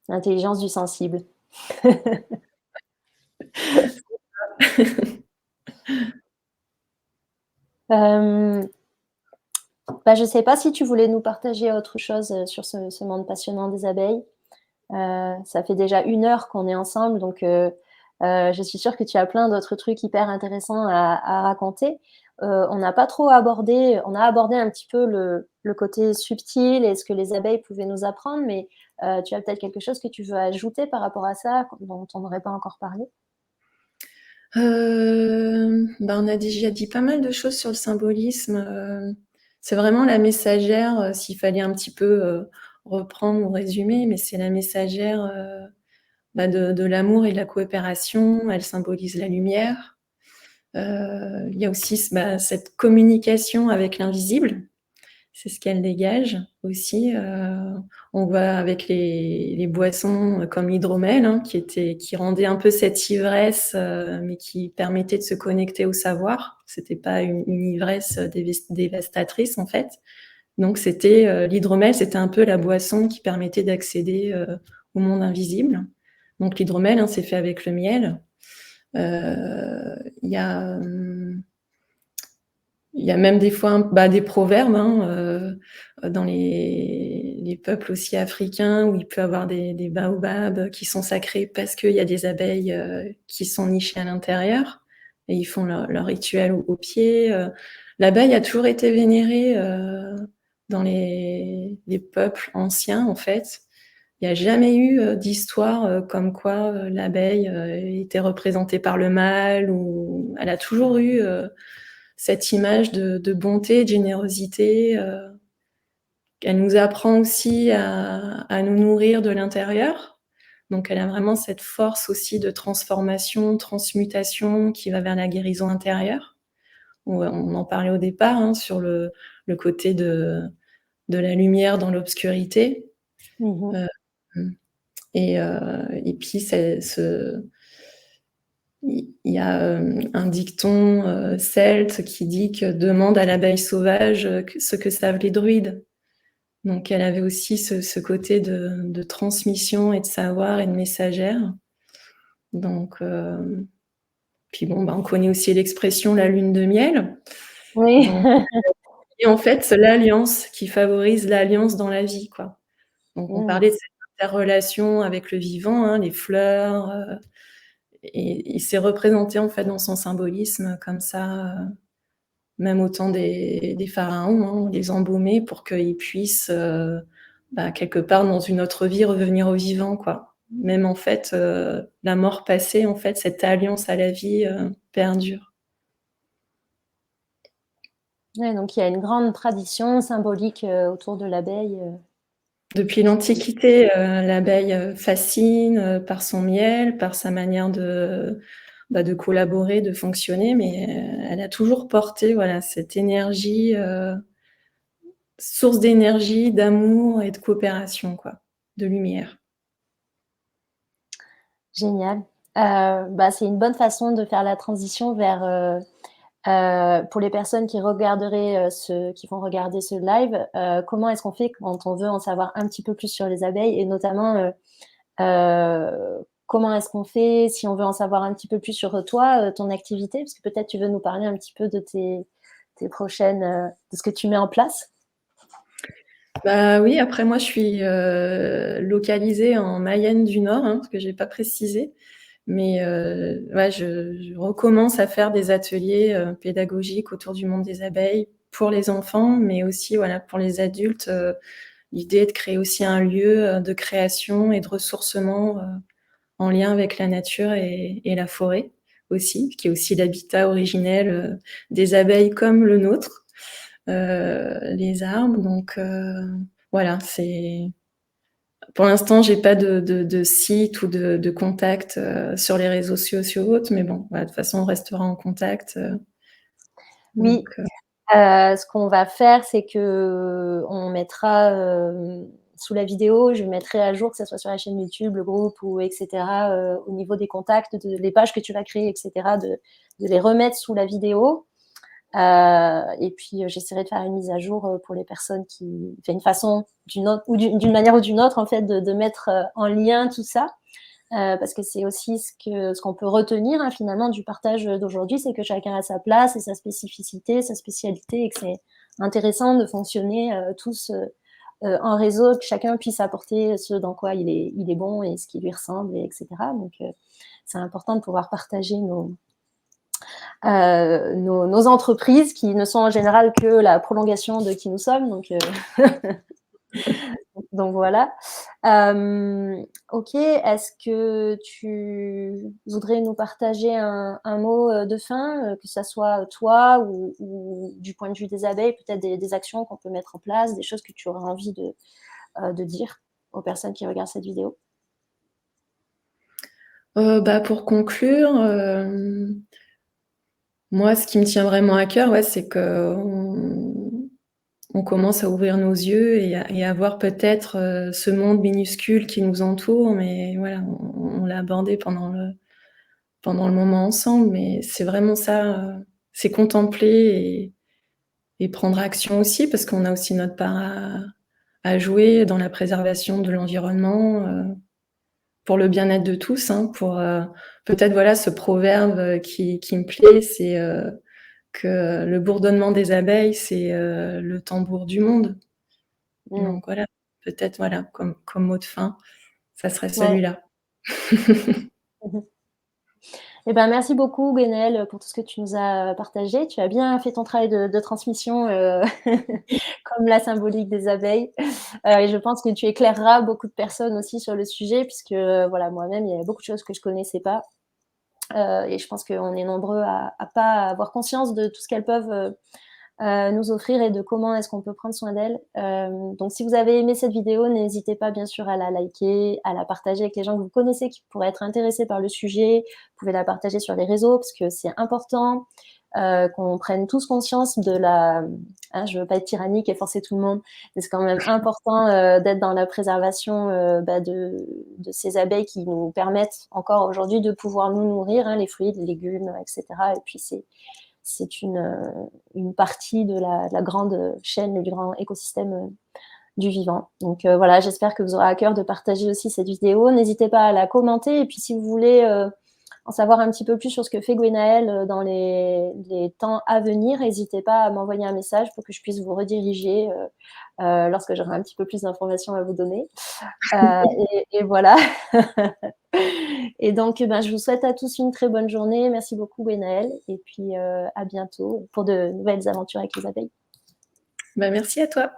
L'intelligence du sensible. Je ne sais pas si tu voulais nous partager autre chose sur ce monde passionnant des abeilles. Ça fait déjà 1 heure qu'on est ensemble, donc je suis sûre que tu as plein d'autres trucs hyper intéressants à raconter. On a abordé un petit peu le côté subtil et ce que les abeilles pouvaient nous apprendre, mais tu as peut-être quelque chose que tu veux ajouter par rapport à ça, dont on n'aurait pas encore parlé? On a déjà dit pas mal de choses sur le symbolisme. C'est vraiment la messagère, s'il fallait un petit peu reprendre ou résumer, mais c'est la messagère de l'amour et de la coopération. Elle symbolise la lumière. Il y a aussi cette communication avec l'invisible. C'est ce qu'elle dégage aussi. On voit avec les boissons comme l'hydromel, qui rendait un peu cette ivresse, mais qui permettait de se connecter au savoir. C'était pas une ivresse dévastatrice, en fait. Donc c'était l'hydromel, c'était un peu la boisson qui permettait d'accéder au monde invisible. Donc l'hydromel, c'est fait avec le miel. Il y a même des fois des proverbes dans les peuples aussi africains où il peut y avoir des baobabs qui sont sacrés parce qu'il y a des abeilles qui sont nichées à l'intérieur et ils font leur rituel au pied. L'abeille a toujours été vénérée dans les peuples anciens, en fait. Il n'y a jamais eu d'histoire comme quoi l'abeille était représentée par le mâle, ou elle a toujours eu cette image de bonté, de générosité. Elle nous apprend aussi à nous nourrir de l'intérieur. Donc elle a vraiment cette force aussi de transformation, transmutation qui va vers la guérison intérieure. On en parlait au départ sur le côté de la lumière dans l'obscurité. Et puis il y a un dicton celte qui dit que demande à l'abeille sauvage ce que savent les druides. Donc, elle avait aussi ce côté de transmission et de savoir et de messagère. Donc, puis bon, on connaît aussi l'expression la lune de miel. Oui. Donc, et en fait, c'est l'alliance qui favorise l'alliance dans la vie, quoi. Donc, on parlait de cette interrelation avec le vivant, hein, les fleurs, et c'est représenté en fait dans son symbolisme comme ça, même au temps des pharaons, hein, on les embaumait pour qu'ils puissent quelque part dans une autre vie revenir au vivant, quoi. Même en fait, la mort passée, en fait, cette alliance à la vie perdure. Ouais, donc il y a une grande tradition symbolique autour de l'abeille. Depuis l'Antiquité, l'abeille fascine par son miel, par sa manière de collaborer, de fonctionner, mais elle a toujours porté voilà, cette énergie, source d'énergie, d'amour et de coopération, quoi, de lumière. Génial. C'est une bonne façon de faire la transition vers pour les personnes qui regarderaient qui vont regarder ce live, comment est-ce qu'on fait quand on veut en savoir un petit peu plus sur les abeilles et notamment comment est-ce qu'on fait si on veut en savoir un petit peu plus sur toi, ton activité, parce que peut-être tu veux nous parler un petit peu de tes prochaines, de ce que tu mets en place. Bah oui, après moi je suis localisée en Mayenne du Nord, hein, parce que j'ai pas précisé. Mais ouais, je recommence à faire des ateliers pédagogiques autour du monde des abeilles pour les enfants, mais aussi voilà, pour les adultes. L'idée est de créer aussi un lieu de création et de ressourcement en lien avec la nature et la forêt aussi, qui est aussi l'habitat originel des abeilles comme le nôtre, les arbres. Donc voilà, c'est pour l'instant, j'ai pas de site ou de contact sur les réseaux sociaux autres, mais bon, voilà, de toute façon, on restera en contact. Oui, Donc, ce qu'on va faire, c'est que on mettra sous la vidéo, je mettrai à jour, que ce soit sur la chaîne YouTube, le groupe ou etc. Au niveau des contacts, les pages que tu vas créer, etc. De les remettre sous la vidéo. Et puis j'essaierai de faire une mise à jour pour les personnes qui fait une façon d'une autre ou d'une manière ou d'une autre en fait de mettre en lien tout ça. Parce que c'est aussi ce qu'on peut retenir hein, finalement du partage d'aujourd'hui, c'est que chacun a sa place et sa spécificité, sa spécialité, et que c'est intéressant de fonctionner tous en réseau, que chacun puisse apporter ce dans quoi il est bon et ce qui lui ressemble, et etc. Donc c'est important de pouvoir partager nos entreprises qui ne sont en général que la prolongation de qui nous sommes. Donc voilà. Ok, est-ce que tu voudrais nous partager un mot de fin, que ça soit toi ou du point de vue des abeilles, peut-être des actions qu'on peut mettre en place, des choses que tu aurais envie de dire aux personnes qui regardent cette vidéo? pour conclure, moi, ce qui me tient vraiment à cœur, ouais, c'est que on commence à ouvrir nos yeux et à voir peut-être ce monde minuscule qui nous entoure, mais voilà, on l'a abordé pendant le moment ensemble, mais c'est vraiment ça, c'est contempler et prendre action aussi, parce qu'on a aussi notre part à jouer dans la préservation de l'environnement, pour le bien-être de tous, hein, pour peut-être voilà ce proverbe qui me plaît, c'est que le bourdonnement des abeilles, c'est le tambour du monde. Mm. Donc voilà, peut-être voilà comme mot de fin, ça serait Ouais. celui-là. Eh ben, merci beaucoup, Gwenaëlle, pour tout ce que tu nous as partagé. Tu as bien fait ton travail de transmission, comme la symbolique des abeilles. Et je pense que tu éclaireras beaucoup de personnes aussi sur le sujet, puisque voilà, moi-même, il y a beaucoup de choses que je connaissais pas. Et je pense qu'on est nombreux à pas avoir conscience de tout ce qu'elles peuvent nous offrir et de comment est-ce qu'on peut prendre soin d'elles. Donc, si vous avez aimé cette vidéo, n'hésitez pas bien sûr à la liker, à la partager avec les gens que vous connaissez qui pourraient être intéressés par le sujet. Vous pouvez la partager sur les réseaux parce que c'est important qu'on prenne tous conscience de la... Hein, je veux pas être tyrannique et forcer tout le monde, mais c'est quand même important d'être dans la préservation de ces abeilles qui nous permettent encore aujourd'hui de pouvoir nous nourrir, hein, les fruits, les légumes, etc. Et puis c'est une partie de la grande chaîne et du grand écosystème du vivant. Donc voilà, j'espère que vous aurez à cœur de partager aussi cette vidéo. N'hésitez pas à la commenter, et puis si vous voulez en savoir un petit peu plus sur ce que fait Gwenaëlle dans les temps à venir, n'hésitez pas à m'envoyer un message pour que je puisse vous rediriger lorsque j'aurai un petit peu plus d'informations à vous donner. Et voilà. Et donc, je vous souhaite à tous une très bonne journée. Merci beaucoup, Gwenaëlle. Et puis, à bientôt pour de nouvelles aventures avec les abeilles. Merci à toi.